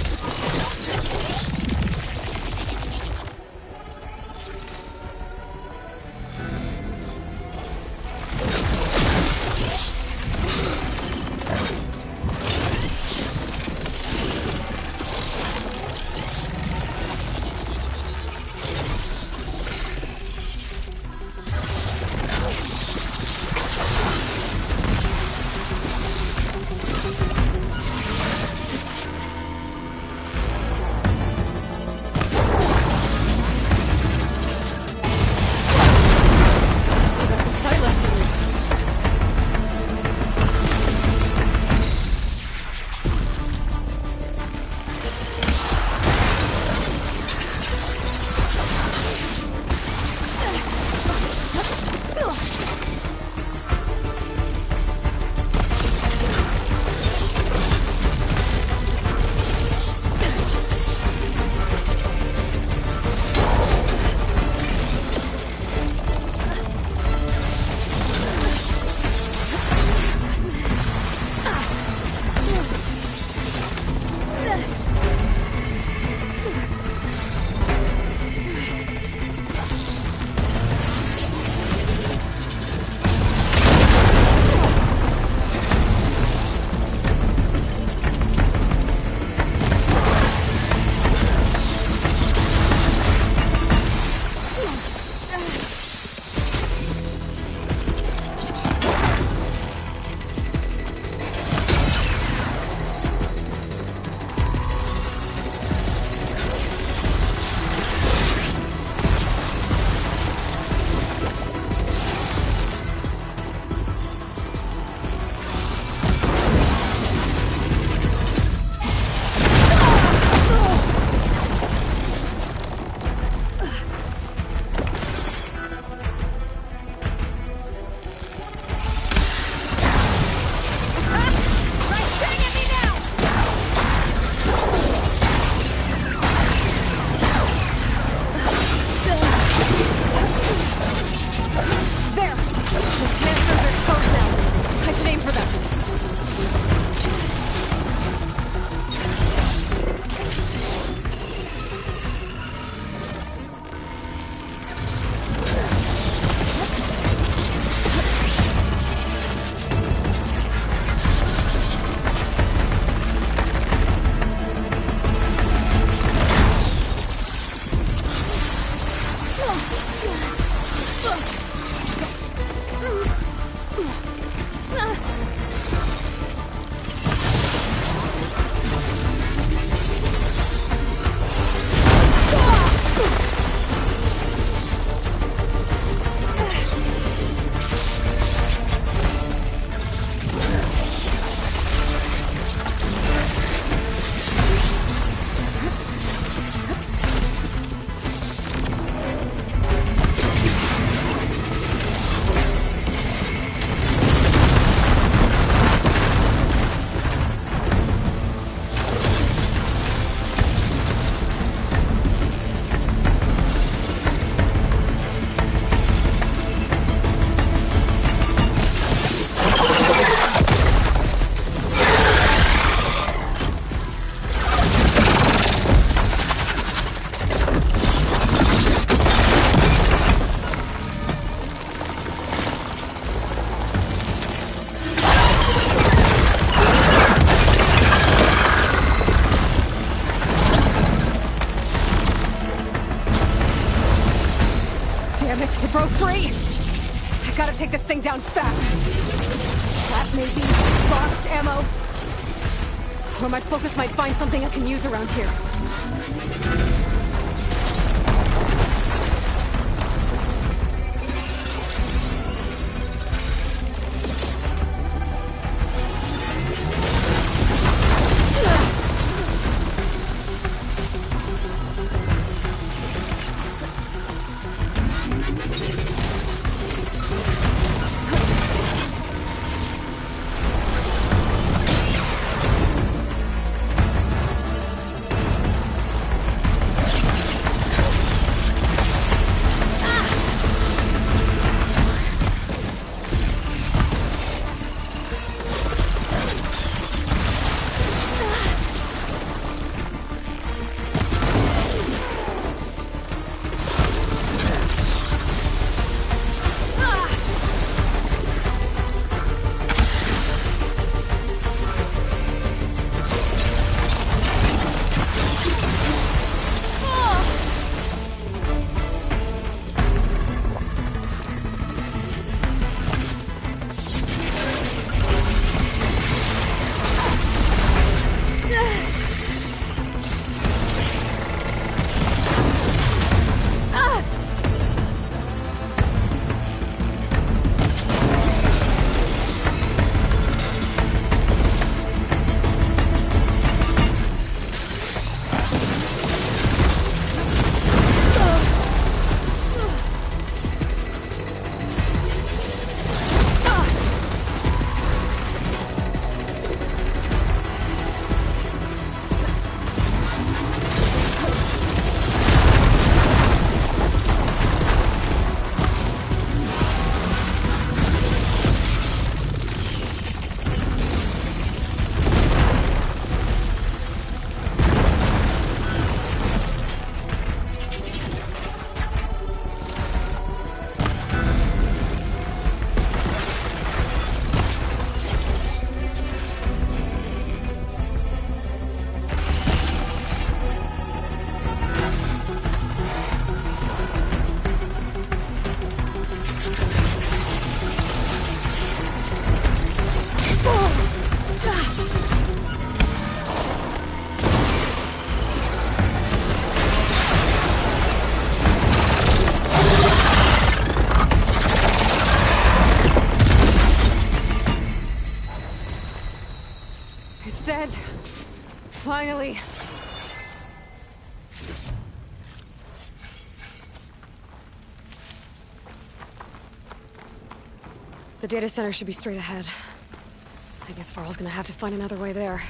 Gotta take this thing down fast. Trap maybe? Lost ammo? Or my focus might find something I can use around here. Dead. Finally. The data center should be straight ahead. I guess Varl's gonna have to find another way there.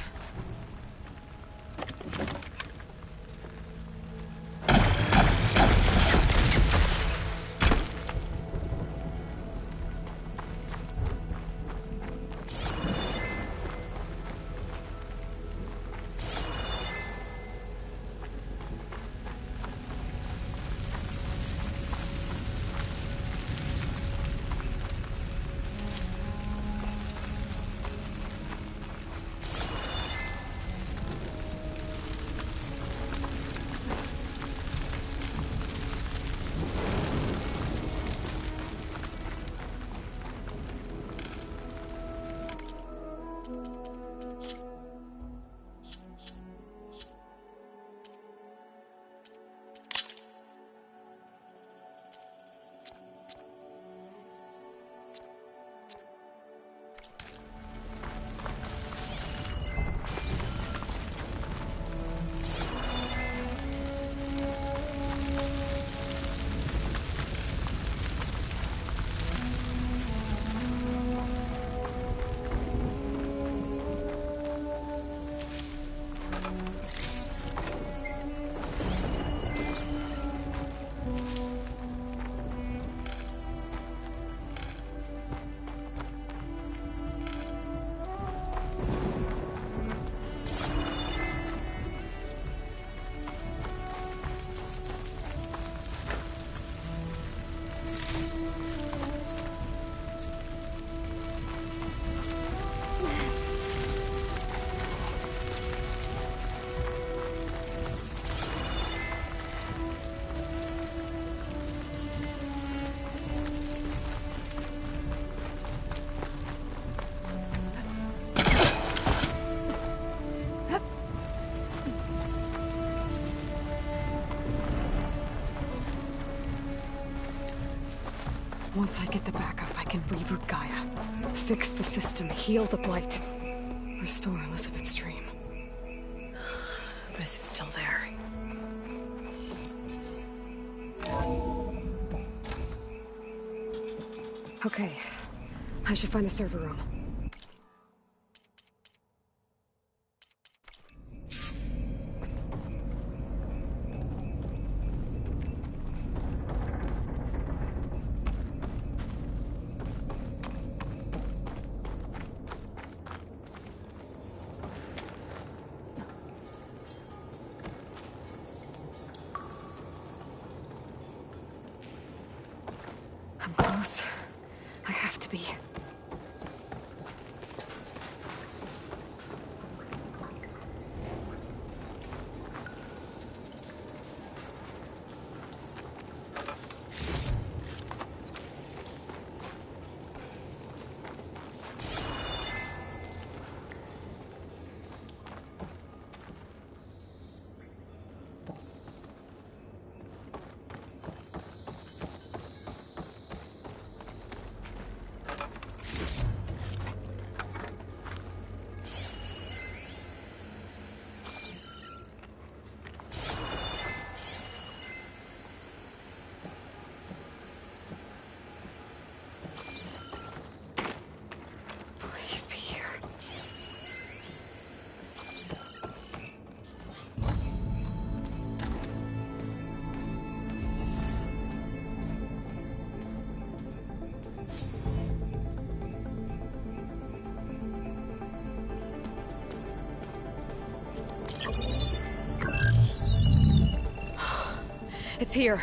Once I get the backup, I can reboot Gaia, fix the system, heal the Blight, restore Elizabeth's dream. But is it still there? Okay, I should find the server room. I'm close. I have to be. Please be here. It's here.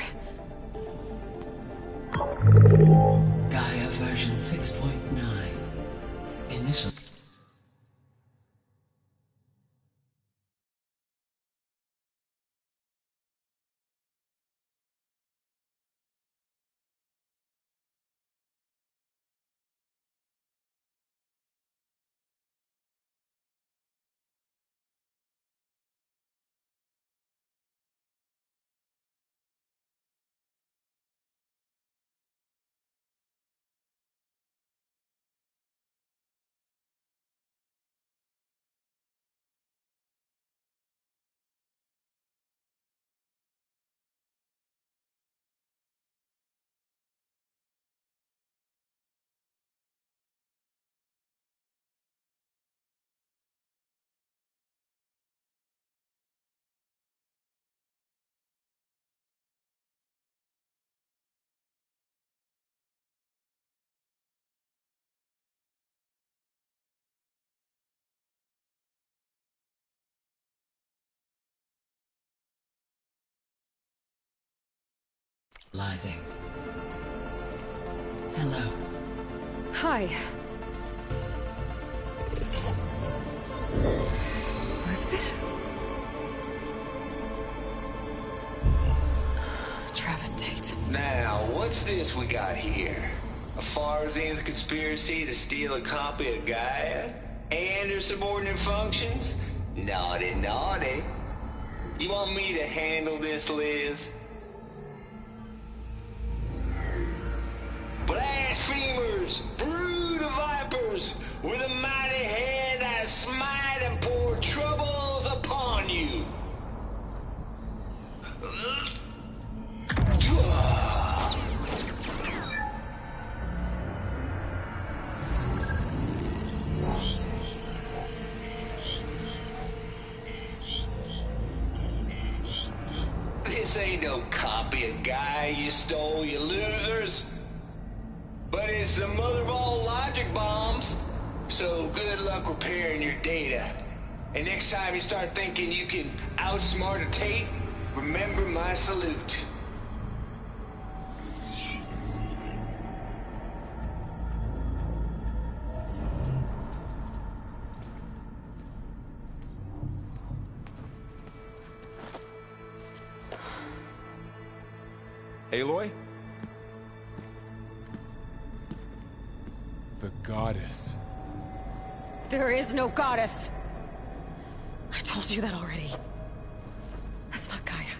Gaia version 6.9. Initial. Rising. Hello. Hi. Elizabeth? Travis Tate. Now, what's this we got here? A Farzan's conspiracy to steal a copy of Gaia? And her subordinate functions? Naughty, naughty. You want me to handle this, Liz? Blasphemers, brood of vipers, with a mighty hand I smite and pour troubles upon you. This ain't no copy of Gaia you stole, you losers. But it's the mother of all logic bombs. So good luck repairing your data. And next time you start thinking you can outsmart a Tate, remember my salute. Aloy? The goddess. There is no goddess. I told you that already. That's not Gaia.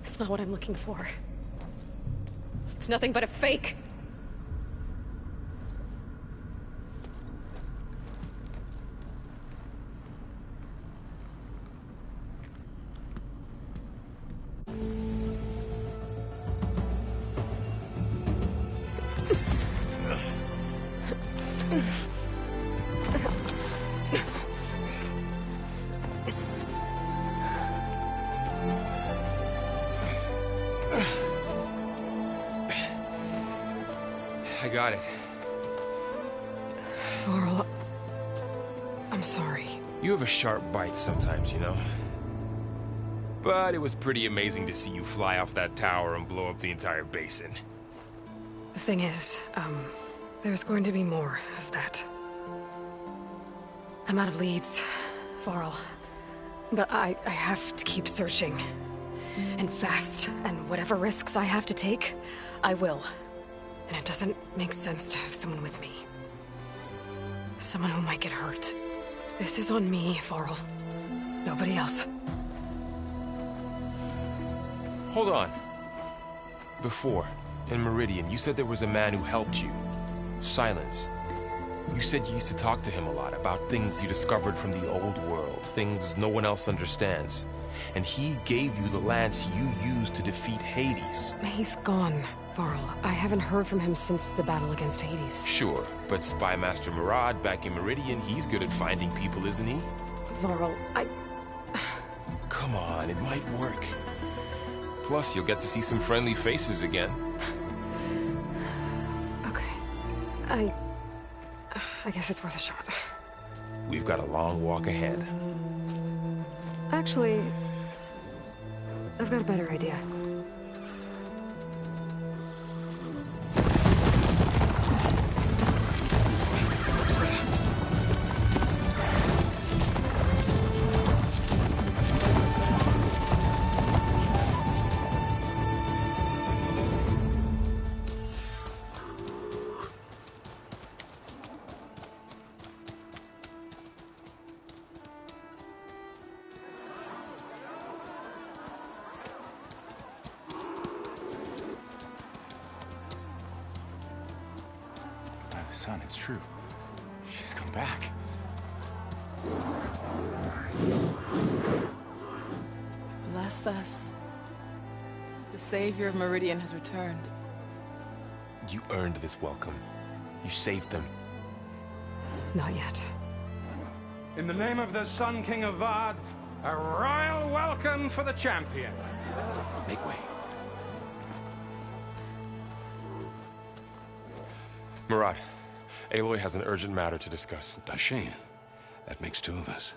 It's not what I'm looking for. It's nothing but a fake. I got it. Varl, I'm sorry. You have a sharp bite sometimes, you know? But it was pretty amazing to see you fly off that tower and blow up the entire basin. The thing is, there's going to be more of that. I'm out of leads, Varl. But I have to keep searching. And fast, and whatever risks I have to take, I will. And it doesn't make sense to have someone with me. Someone who might get hurt. This is on me, Varl. Nobody else. Hold on. Before, in Meridian, you said there was a man who helped you. Silence. You said you used to talk to him a lot about things you discovered from the old world, things no one else understands. And he gave you the lance you used to defeat Hades. He's gone, Varl. I haven't heard from him since the battle against Hades. Sure, but Spy Master Murad back in Meridian, he's good at finding people, isn't he? Varl, Come on, it might work. Plus, you'll get to see some friendly faces again. Okay. I guess it's worth a shot. We've got a long walk ahead. Actually, I've got a better idea. Son, it's true. She's come back. Bless us. The Savior of Meridian has returned. You earned this welcome. You saved them. Not yet. In the name of the Sun King of Vard, a royal welcome for the champion. Make way. Murad, Aloy has an urgent matter to discuss. Does she? That makes two of us.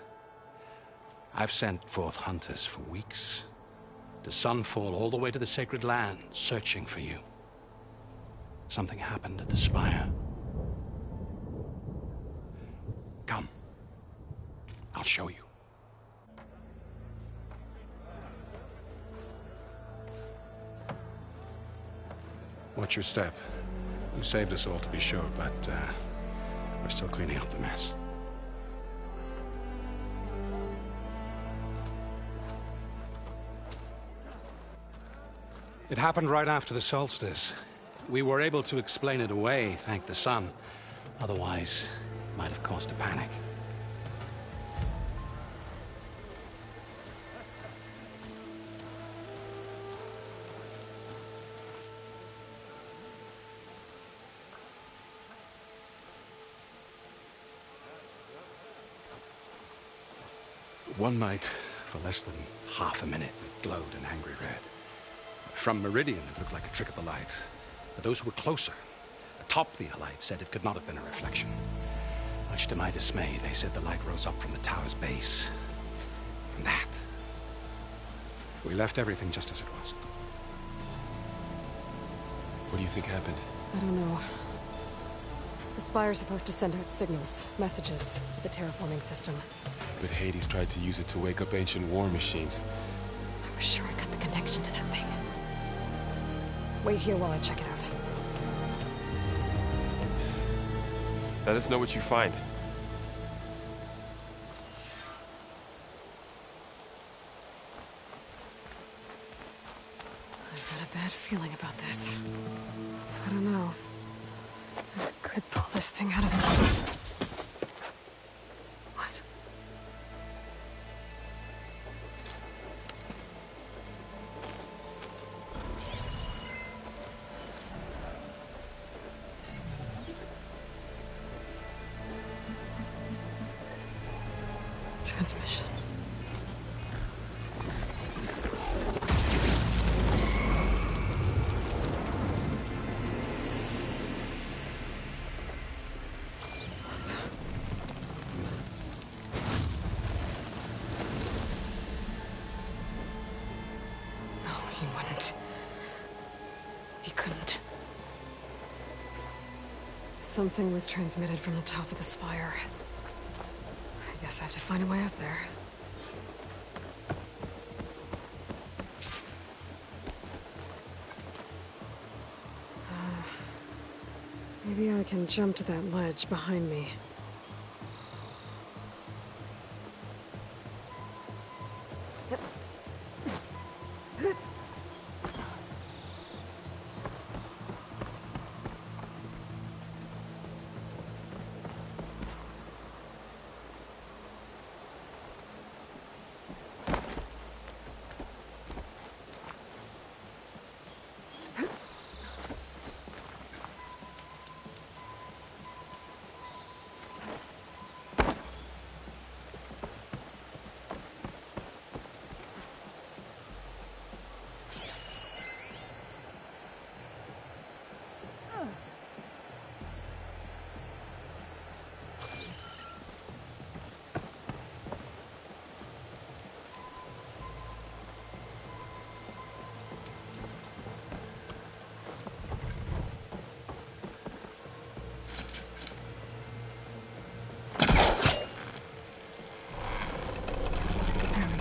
I've sent forth hunters for weeks, to Sunfall all the way to the Sacred Land, searching for you. Something happened at the Spire. Come. I'll show you. Watch your step. You saved us all, to be sure, but we're still cleaning up the mess. It happened right after the solstice. We were able to explain it away, thank the sun. Otherwise, it might have caused a panic. One night, for less than half a minute, it glowed an angry red. From Meridian, it looked like a trick of the light. But those who were closer, atop the light, said it could not have been a reflection. Much to my dismay, they said the light rose up from the tower's base. From that. We left everything just as it was. What do you think happened? I don't know. The Spire's supposed to send out signals, messages, for the terraforming system. But Hades tried to use it to wake up ancient war machines. I was sure I got the connection to that thing. Wait here while I check it out. Let us know what you find. I've got a bad feeling about this. I don't know. I could pull this thing out of me. What? Transmission. He wouldn't. He couldn't. Something was transmitted from the top of the spire. I guess I have to find a way up there. Maybe I can jump to that ledge behind me.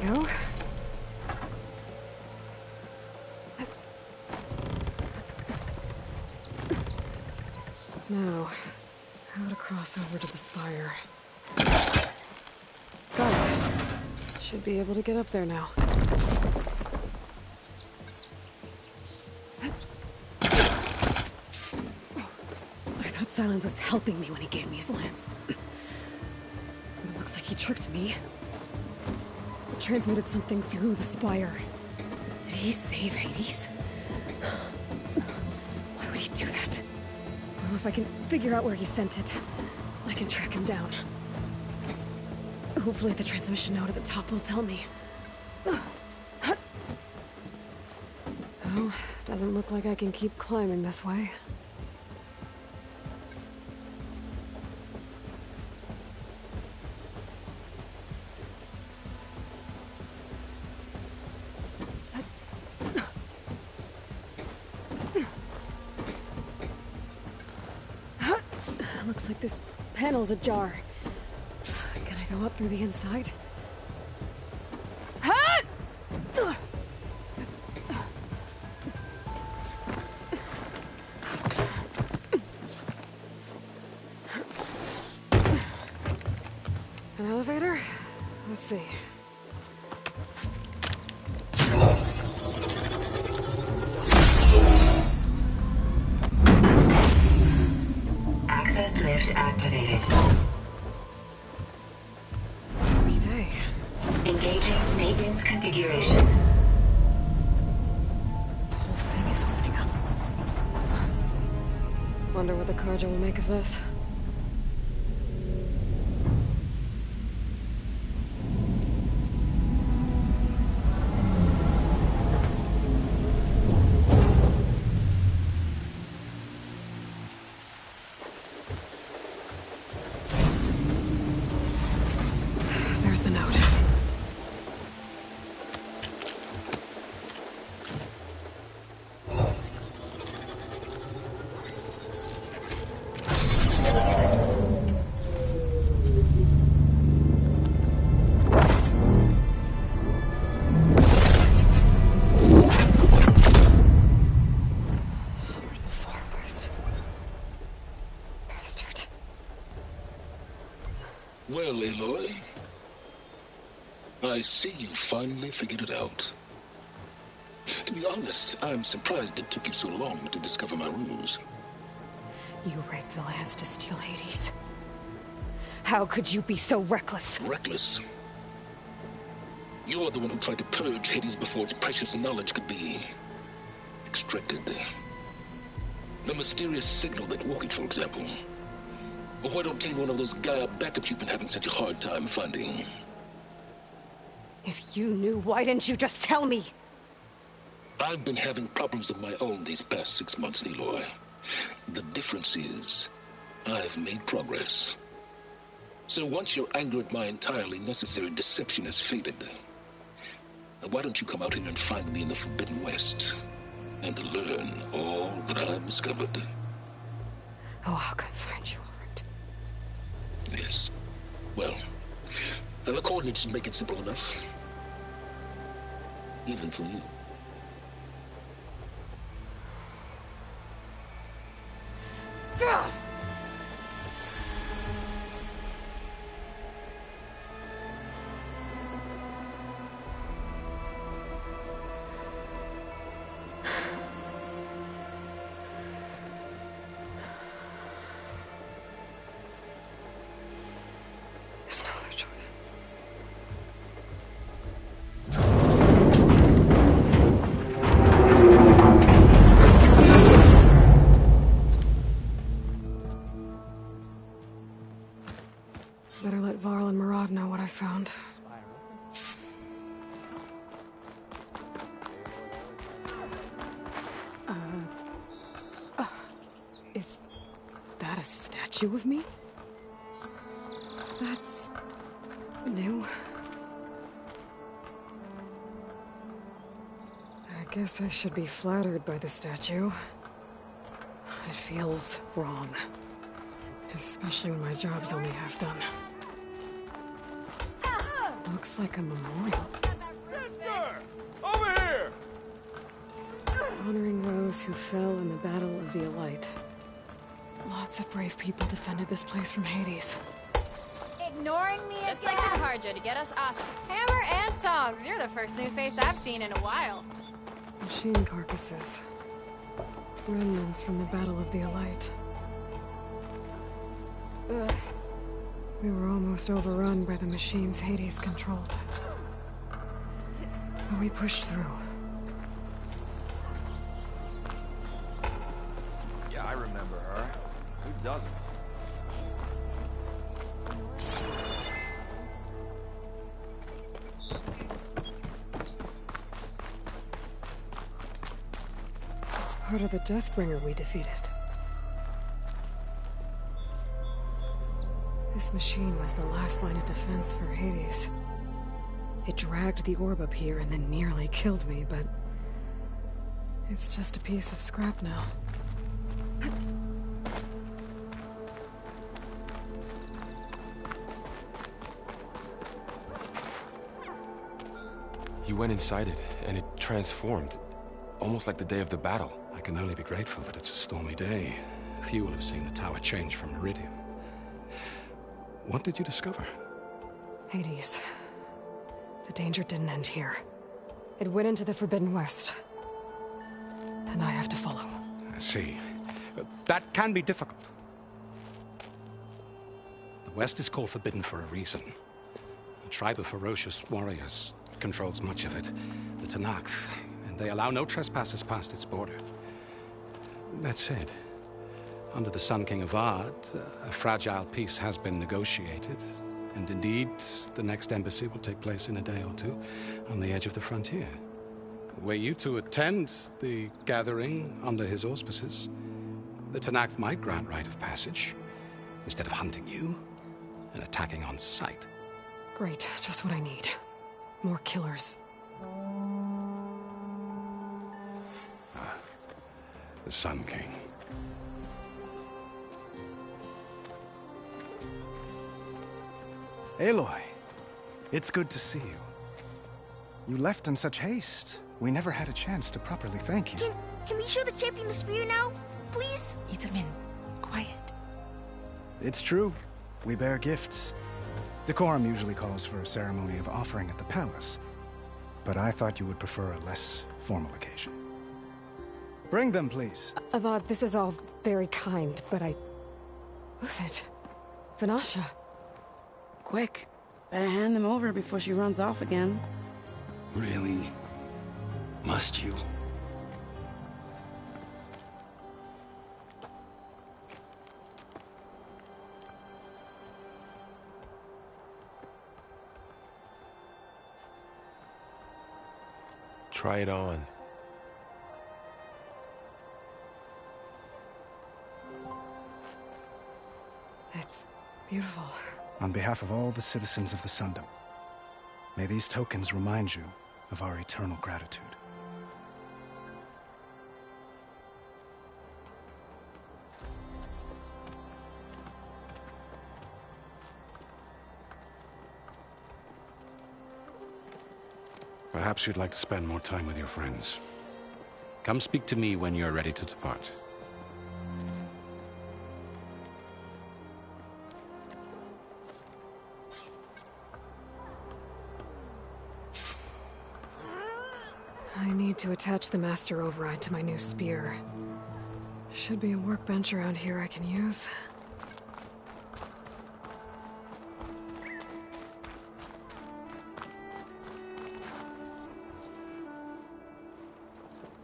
Go. Now, how to cross over to the spire. Got it. Should be able to get up there now. I thought Silence was helping me when he gave me his lance. But it looks like he tricked me. Transmitted something through the spire. Did he save Hades? Why would he do that? Well, if I can figure out where he sent it, I can track him down. Hopefully the transmission node at the top will tell me. Oh, doesn't look like I can keep climbing this way. Looks like this panel's ajar. Can I go up through the inside? An elevator? Let's see. Access lift activated. Lucky day. Engaging maintenance configuration. The whole thing is opening up. Wonder what the Carja will make of this. There's the note. Sword of the Far West. Bastard. Well, Aloy, I see you finally figured it out. To be honest, I'm surprised it took you so long to discover my ruse. You raped the lands to steal Hades. How could you be so reckless? Reckless? You're the one who tried to purge Hades before its precious knowledge could be extracted. The mysterious signal that woke it, for example. Or why to obtain one of those Gaia backups you've been having such a hard time finding? If you knew, why didn't you just tell me? I've been having problems of my own these past 6 months, Aloy. The difference is, I've made progress. So once your anger at my entirely necessary deception has faded, why don't you come out here and find me in the Forbidden West and learn all that I've discovered? Oh, I'll come find you, alright? Yes. Well, the coordinates should make it simple enough. Even for you. Gah! There's no other choice. Better let Varl and Murad know what I found. Is that a statue of me? That's new. I guess I should be flattered by the statue. It feels wrong. Especially when my job's only half done. Looks like a memorial. Sister! Over here! Honoring those who fell in the Battle of the Elite. Lots of brave people defended this place from Hades. Ignoring me just like it's hard to get us awesome. Hammer and tongs. You're the first new face I've seen in a while. Machine carcasses. Remnants from the Battle of the Elite. Ugh. We were almost overrun by the machines Hades controlled. But we pushed through. Yeah, I remember her. Who doesn't? It's part of the Deathbringer we defeated. This machine was the last line of defense for Hades. It dragged the orb up here and then nearly killed me, but it's just a piece of scrap now. You went inside it, and it transformed. Almost like the day of the battle. I can only be grateful that it's a stormy day. Few will have seen the tower change from Meridian. What did you discover? Hades. The danger didn't end here. It went into the Forbidden West. And I have to follow. I see. That can be difficult. The West is called Forbidden for a reason. A tribe of ferocious warriors controls much of it, the Tenakth, and they allow no trespassers past its border. That said, under the Sun King of Ard, a fragile peace has been negotiated, and indeed, the next embassy will take place in a day or two on the edge of the frontier. Were you to attend the gathering under his auspices, the Tenakth might grant right of passage, instead of hunting you and attacking on sight. Great, just what I need. More killers. The Sun King. Aloy, it's good to see you. You left in such haste. We never had a chance to properly thank you. Can we show the champion the spear now? Please? Itamin, quiet. It's true. We bear gifts. Decorum usually calls for a ceremony of offering at the palace. but I thought you would prefer a less formal occasion. Bring them, please. Avad, this is all very kind, but Who's it? Vanasha. Quick. Better hand them over before she runs off again. Really? Must you? Try it on. It's beautiful. On behalf of all the citizens of the Sundom, may these tokens remind you of our eternal gratitude. Perhaps you'd like to spend more time with your friends. Come speak to me when you're ready to depart. I need to attach the master override to my new spear. Should be a workbench around here I can use.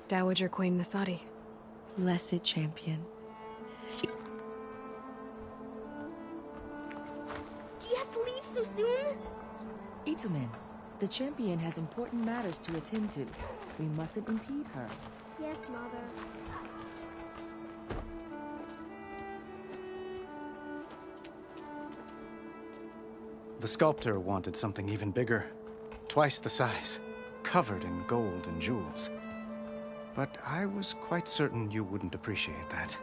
Dowager Queen Nasadi. Blessed champion. Do you have to leave so soon? Itumen, the champion has important matters to attend to. We mustn't impede her. Yes, Mother. The sculptor wanted something even bigger. Twice the size. Covered in gold and jewels. But I was quite certain you wouldn't appreciate that.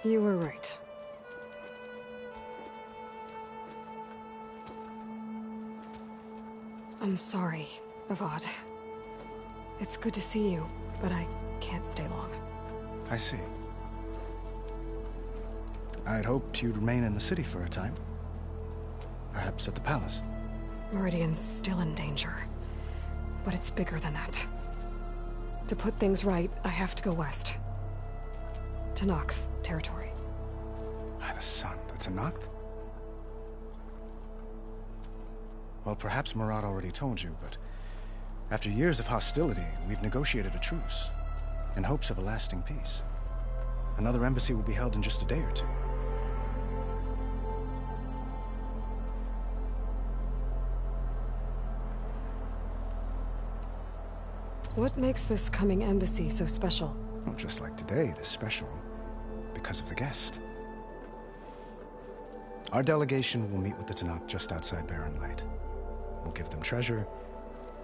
You were right. I'm sorry, Avad. It's good to see you, but I can't stay long. I see. I'd hoped you'd remain in the city for a time. Perhaps at the palace. Meridian's still in danger. But it's bigger than that. To put things right, I have to go west. To Nox territory. By the sun, that's a Noct? Well, perhaps Marat already told you, but after years of hostility, we've negotiated a truce, in hopes of a lasting peace. Another embassy will be held in just a day or two. What makes this coming embassy so special? Well, just like today, it is special because of the guest. Our delegation will meet with the Tenakth just outside Barren Light. We'll give them treasure,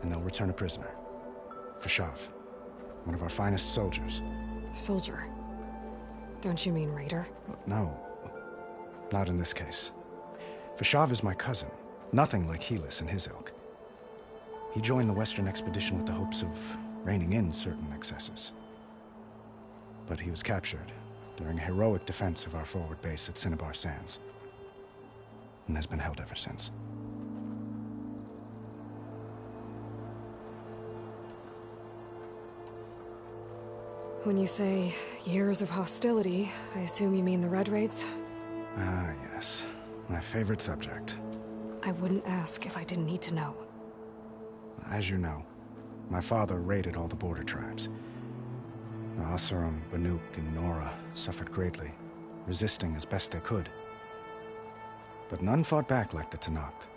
and they'll return a prisoner. Fashav, one of our finest soldiers. Soldier? Don't you mean raider? No, not in this case. Fashav is my cousin, nothing like Helis and his ilk. He joined the Western expedition with the hopes of reining in certain excesses. But he was captured during a heroic defense of our forward base at Cinnabar Sands, and has been held ever since. When you say years of hostility, I assume you mean the Red Raids? Ah, yes. My favorite subject. I wouldn't ask if I didn't need to know. As you know, my father raided all the border tribes. The Asurum, Banuk, and Nora suffered greatly, resisting as best they could. But none fought back like the Tenakth.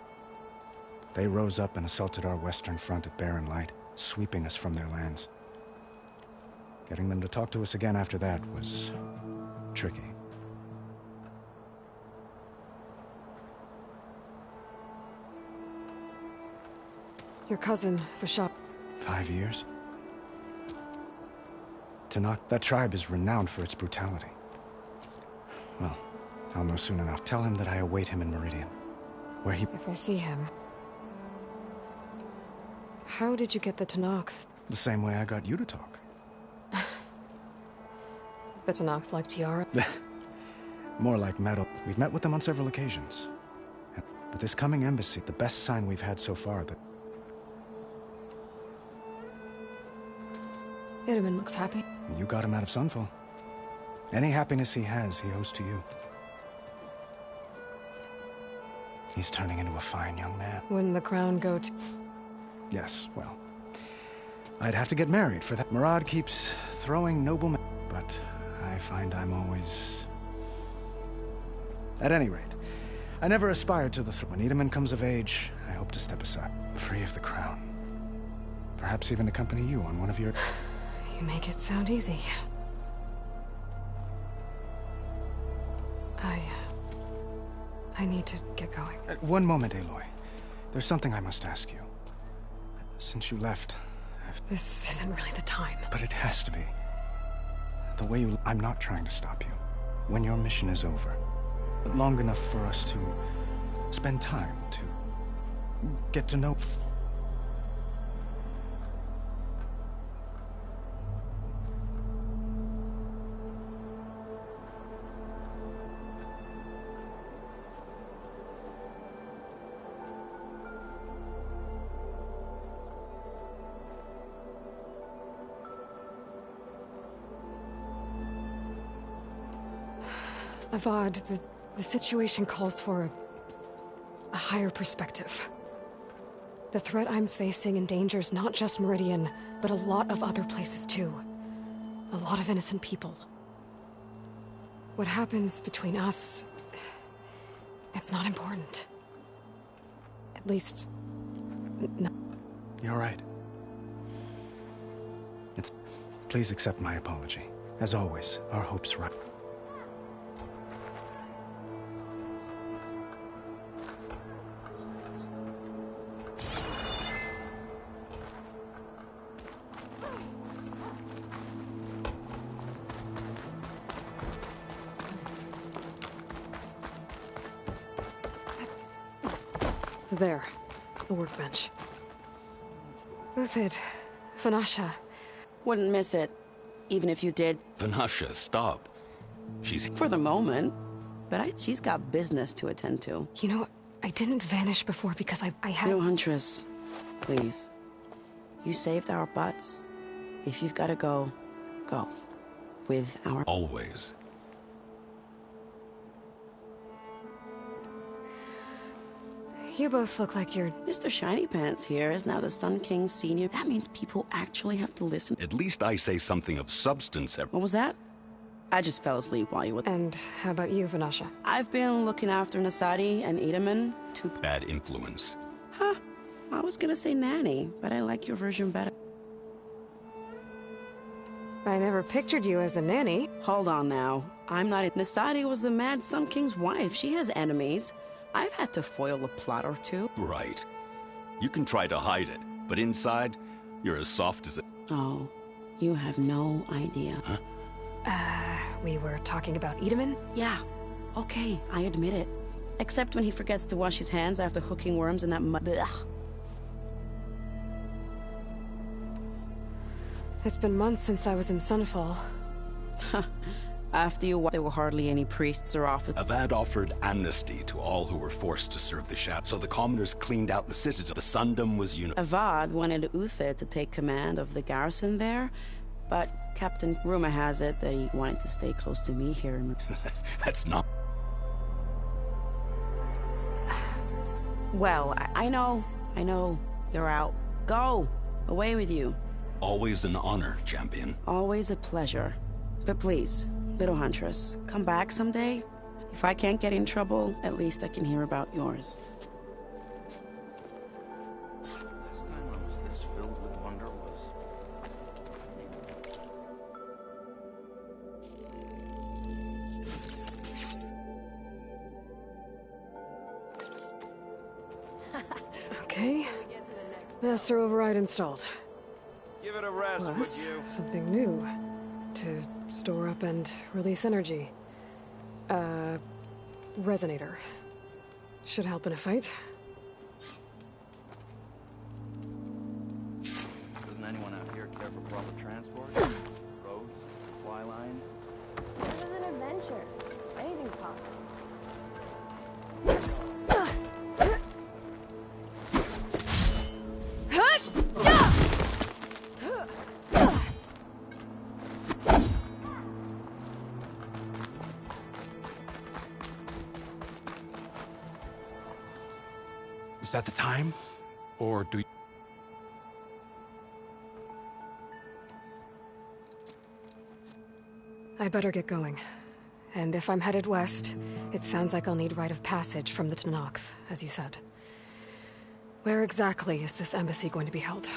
They rose up and assaulted our western front at Barren Light, sweeping us from their lands. Getting them to talk to us again after that was tricky. Your cousin, Vashap. 5 years? Tenakth, that tribe is renowned for its brutality. Well, I'll know soon enough. Tell him that I await him in Meridian, where he... If I see him... How did you get the Tenakth? The same way I got you to talk. The Tenakth like Tiara? More like metal. We've met with them on several occasions. But this coming embassy, the best sign we've had so far that... Itaman looks happy. You got him out of Sunfall. Any happiness he has, he owes to you. He's turning into a fine young man. When the crown go to... Yes, well, I'd have to get married for that. Murad keeps throwing noble men, but I find I'm always... At any rate, I never aspired to the throne. When Itaman comes of age, I hope to step aside, free of the crown. Perhaps even accompany you on one of your... You make it sound easy. I need to get going. One moment, Aloy. There's something I must ask you. Since you left, This isn't really the time. But it has to be. The way you... I'm not trying to stop you. When your mission is over, long enough for us to spend time to get to know... Avad, the situation calls for a higher perspective. The threat I'm facing endangers not just Meridian, but a lot of other places too. A lot of innocent people. What happens between us... it's not important. At least... no. You're right. Please accept my apology. As always, our hopes rise. There. The workbench. Uthid. Vanasha. Wouldn't miss it, even if you did. Vanasha, stop. She's... For the moment. But she's got business to attend to. You know, I didn't vanish before because I had... No, Huntress. Please. You saved our butts. If you've got to go, go. With our... Always. You both look like you're... Mr. Shiny Pants here is now the Sun King Senior. That means people actually have to listen. At least I say something of substance every... What was that? I just fell asleep while you were... And how about you, Vanasha? I've been looking after Nasadi and Itaman, two... Bad influence. Huh. I was gonna say nanny, but I like your version better. I never pictured you as a nanny. Hold on now. I'm not... Nasadi was the Mad Sun King's wife. She has enemies. I've had to foil a plot or two. Right. You can try to hide it, but inside, you're as soft as a... Oh, you have no idea. Huh? We were talking about Itaman? Yeah. Okay, I admit it. Except when he forgets to wash his hands after hooking worms in that mud. Ugh. It's been months since I was in Sunfall. After you, there were hardly any priests or officers. Avad offered amnesty to all who were forced to serve the Shadow, so the commoners cleaned out the citadel. The Sundom was Avad wanted Uther to take command of the garrison there, but Captain... Rumor has it that he wanted to stay close to me here in... That's not... Well, I know. You're out. Go! Away with you. Always an honor, champion. Always a pleasure. But please... Little Huntress, come back someday. If I can't get in trouble, at least I can hear about yours. Last time I was this filled with wonder was... Okay. Master override installed. Give it a rest, Plus, would you? something new. To store up and release energy. Resonator. Should help in a fight. Doesn't anyone out here care for proper transport? Roads? Supply lines? This is an adventure. Anything's possible. that the time? Or do you... I better get going. And if I'm headed west, it sounds like I'll need rite of passage from the Tenakth, as you said. Where exactly is this embassy going to be held?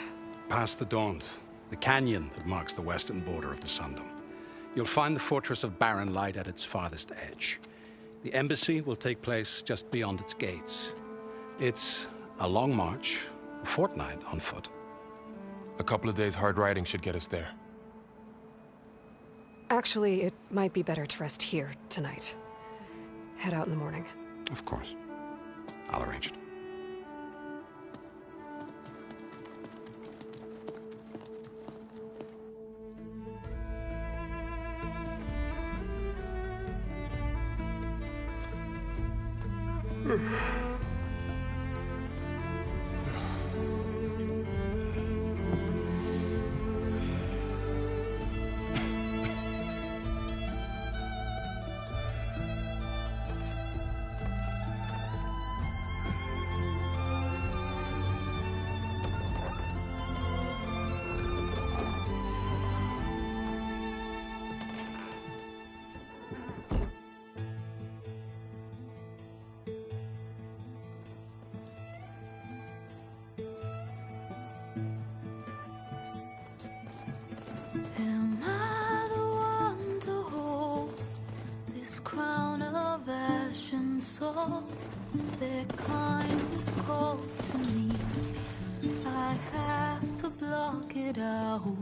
Past the Daunt, the canyon that marks the western border of the Sundom. You'll find the fortress of Barren Light at its farthest edge. The embassy will take place just beyond its gates. It's a long march, a fortnight on foot. A couple of days hard riding should get us there. Actually, it might be better to rest here tonight. Head out in the morning. Of course. I'll arrange it. Am I the one to hold this crown of ash and salt? Their kindness calls to me. I have to block it out.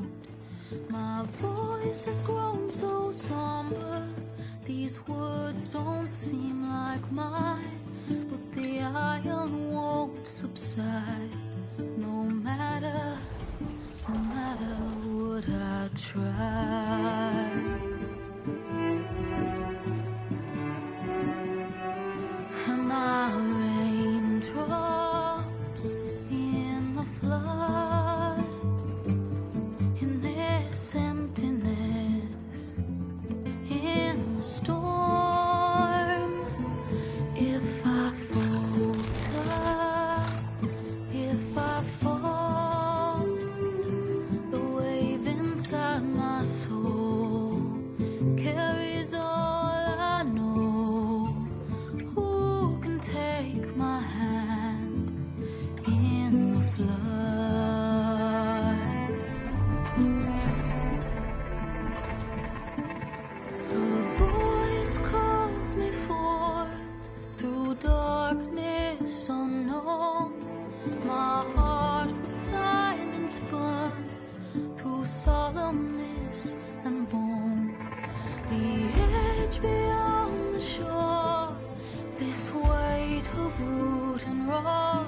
My voice has grown so somber. These words don't seem like mine, but the iron won't subside. No matter what I try. Am I raindrops in the flood? In this emptiness, in the storm. If I falter, if I fall, the wave inside my soul carries all I know. Who can take my hand in the flood? The voice calls me forth through darkness unknown. My heart with silence burns through solemnness and bone. The edge beyond the shore, this weight of root and rod.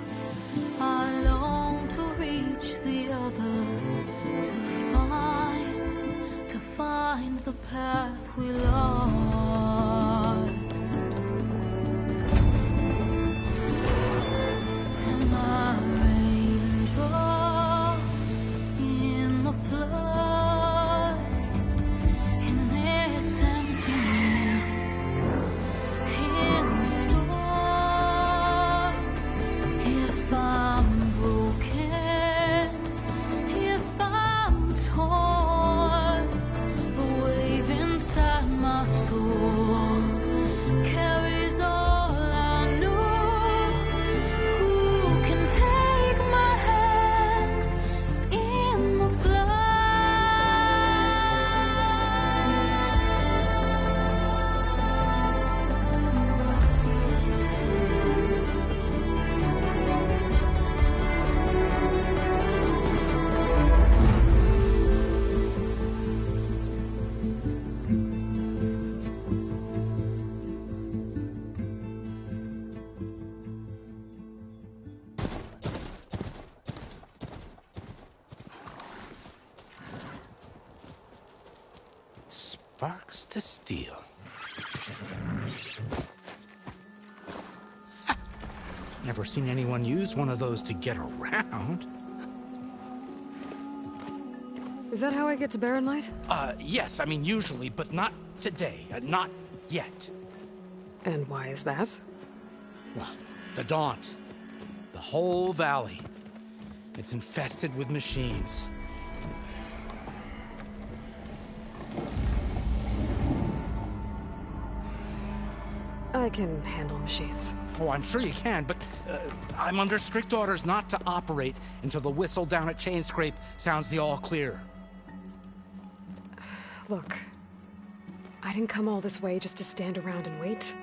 I long to reach the other, to find the path we lost. Am I raindrops in the flood? In this emptiness, in the storm. If I'm broken, if I'm torn, the wave inside my soul carries all I know. Who can take my hand in the flood? Sparks to steel. Never seen anyone use one of those to get around. Is that how I get to Barren Light? Yes, I mean usually, but not today. Not yet. And why is that? Well, the Daunt. The whole valley. It's infested with machines. I can handle machines. Oh, I'm sure you can, but I'm under strict orders not to operate until the whistle down at Chain Scrape sounds the all clear. Look, I didn't come all this way just to stand around and wait.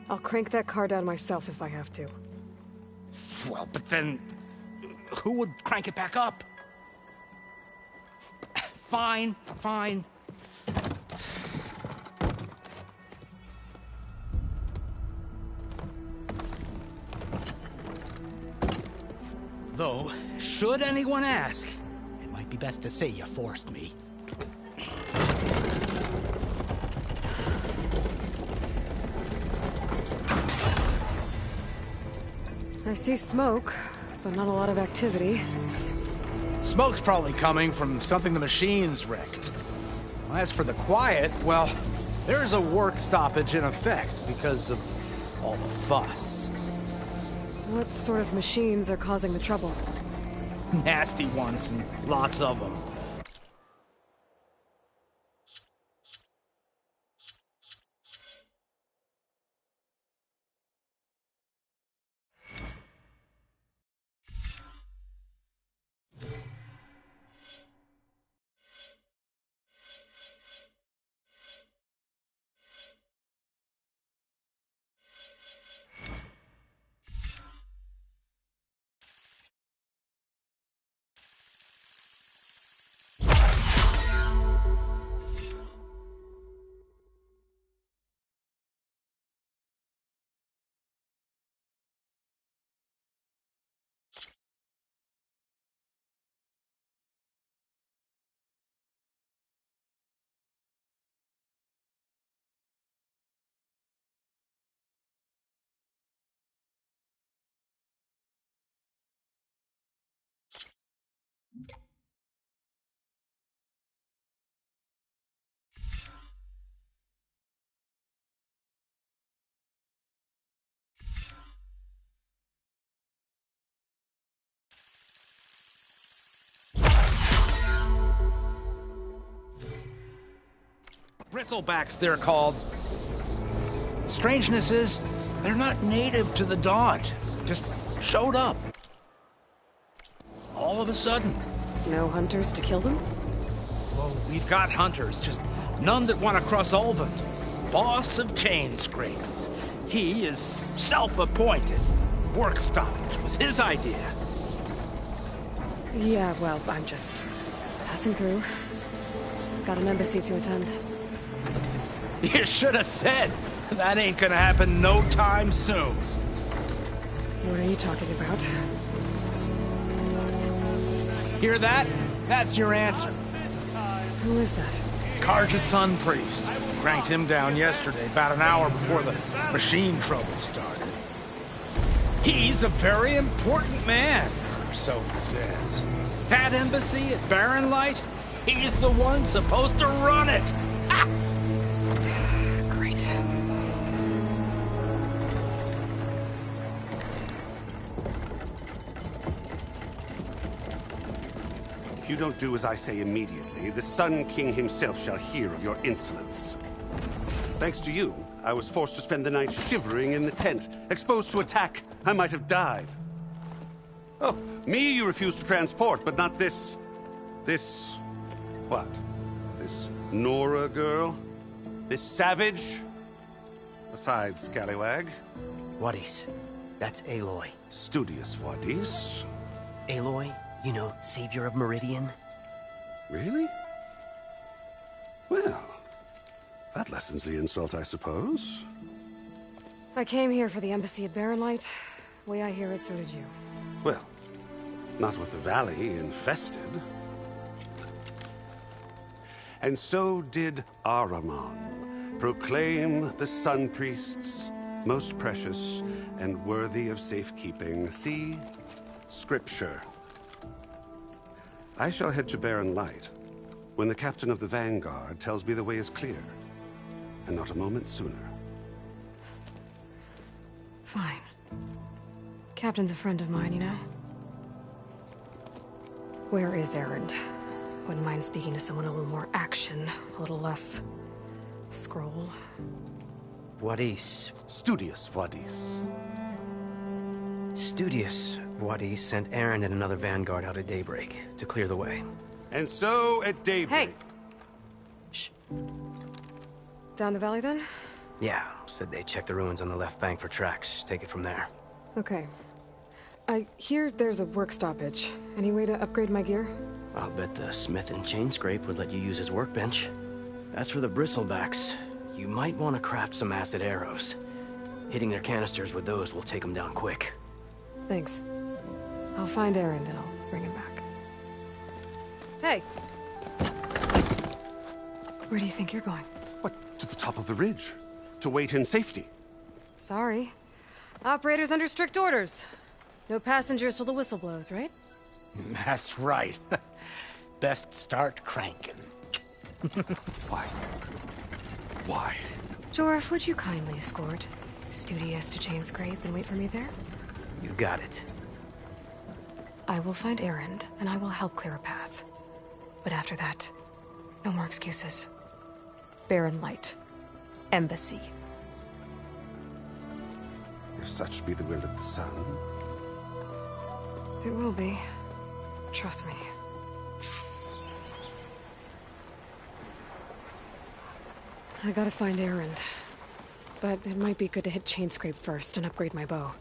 I'll crank that car down myself if I have to. Well, but then who would crank it back up? Fine, fine. Though, should anyone ask, it might be best to say you forced me. I see smoke, but not a lot of activity. Smoke's probably coming from something the machines wrecked. As for the quiet, well, there's a work stoppage in effect because of all the fuss. What sort of machines are causing the trouble? Nasty ones, and lots of them. Bristlebacks, they're called. Strangeness is, they're not native to the Daunt. Just showed up. All of a sudden. No hunters to kill them? Well, we've got hunters, just none that want to cross Ulvund. Boss of Chain Scrape. He is self-appointed. Work stoppage was his idea. Yeah, well, I'm just passing through. Got an embassy to attend. You should have said. That ain't gonna happen no time soon. What are you talking about? Hear that? That's your answer. Who is that? Karja's Sun Priest. Cranked him down yesterday, about an hour before the machine trouble started. He's a very important man, or so he says. That embassy at Barren Light, he's the one supposed to run it. Ha! Great. If you don't do as I say immediately, the Sun King himself shall hear of your insolence. Thanks to you, I was forced to spend the night shivering in the tent. Exposed to attack, I might have died. Oh, me you refuse to transport, but not this... what? This Nora girl? This savage? Besides, scallywag. Wadis. That's Aloy. Studious Wadis. Aloy, you know, savior of Meridian. Really? Well, that lessens the insult, I suppose. I came here for the embassy at Barren Light. Way I hear it, so did you. Well, not with the valley infested. And so did Ahriman proclaim the Sun Priests most precious and worthy of safekeeping. See? Scripture. I shall head to Barren Light when the captain of the Vanguard tells me the way is clear, and not a moment sooner. Fine. Captain's a friend of mine, you know? Where is Erend? Wouldn't mind speaking to someone a little more action, a little less scroll. Wadis. Studious Wadis. Studious Wadis sent Aaron and another vanguard out at daybreak to clear the way. And so, at daybreak... Hey! Shh. Down the valley, then? Yeah, said they checked the ruins on the left bank for tracks. Take it from there. Okay. I hear there's a work stoppage. Any way to upgrade my gear? I'll bet the smith and chain scrape would let you use his workbench. As for the bristlebacks, you might want to craft some acid arrows. Hitting their canisters with those will take them down quick. Thanks. I'll find Erend and I'll bring him back. Hey! Where do you think you're going? What, to the top of the ridge? To wait in safety? Sorry. Operator's under strict orders. No passengers till the whistle blows, right? That's right. Best start cranking. Why? Why? Jorf, would you kindly escort Studious to Chain Scrape and wait for me there? You got it. I will find Erend, and I will help clear a path. But after that, no more excuses. Barren Light. Embassy. If such be the will of the sun... It will be. Trust me. I gotta find Erend. But it might be good to hit Chain Scrape first and upgrade my bow.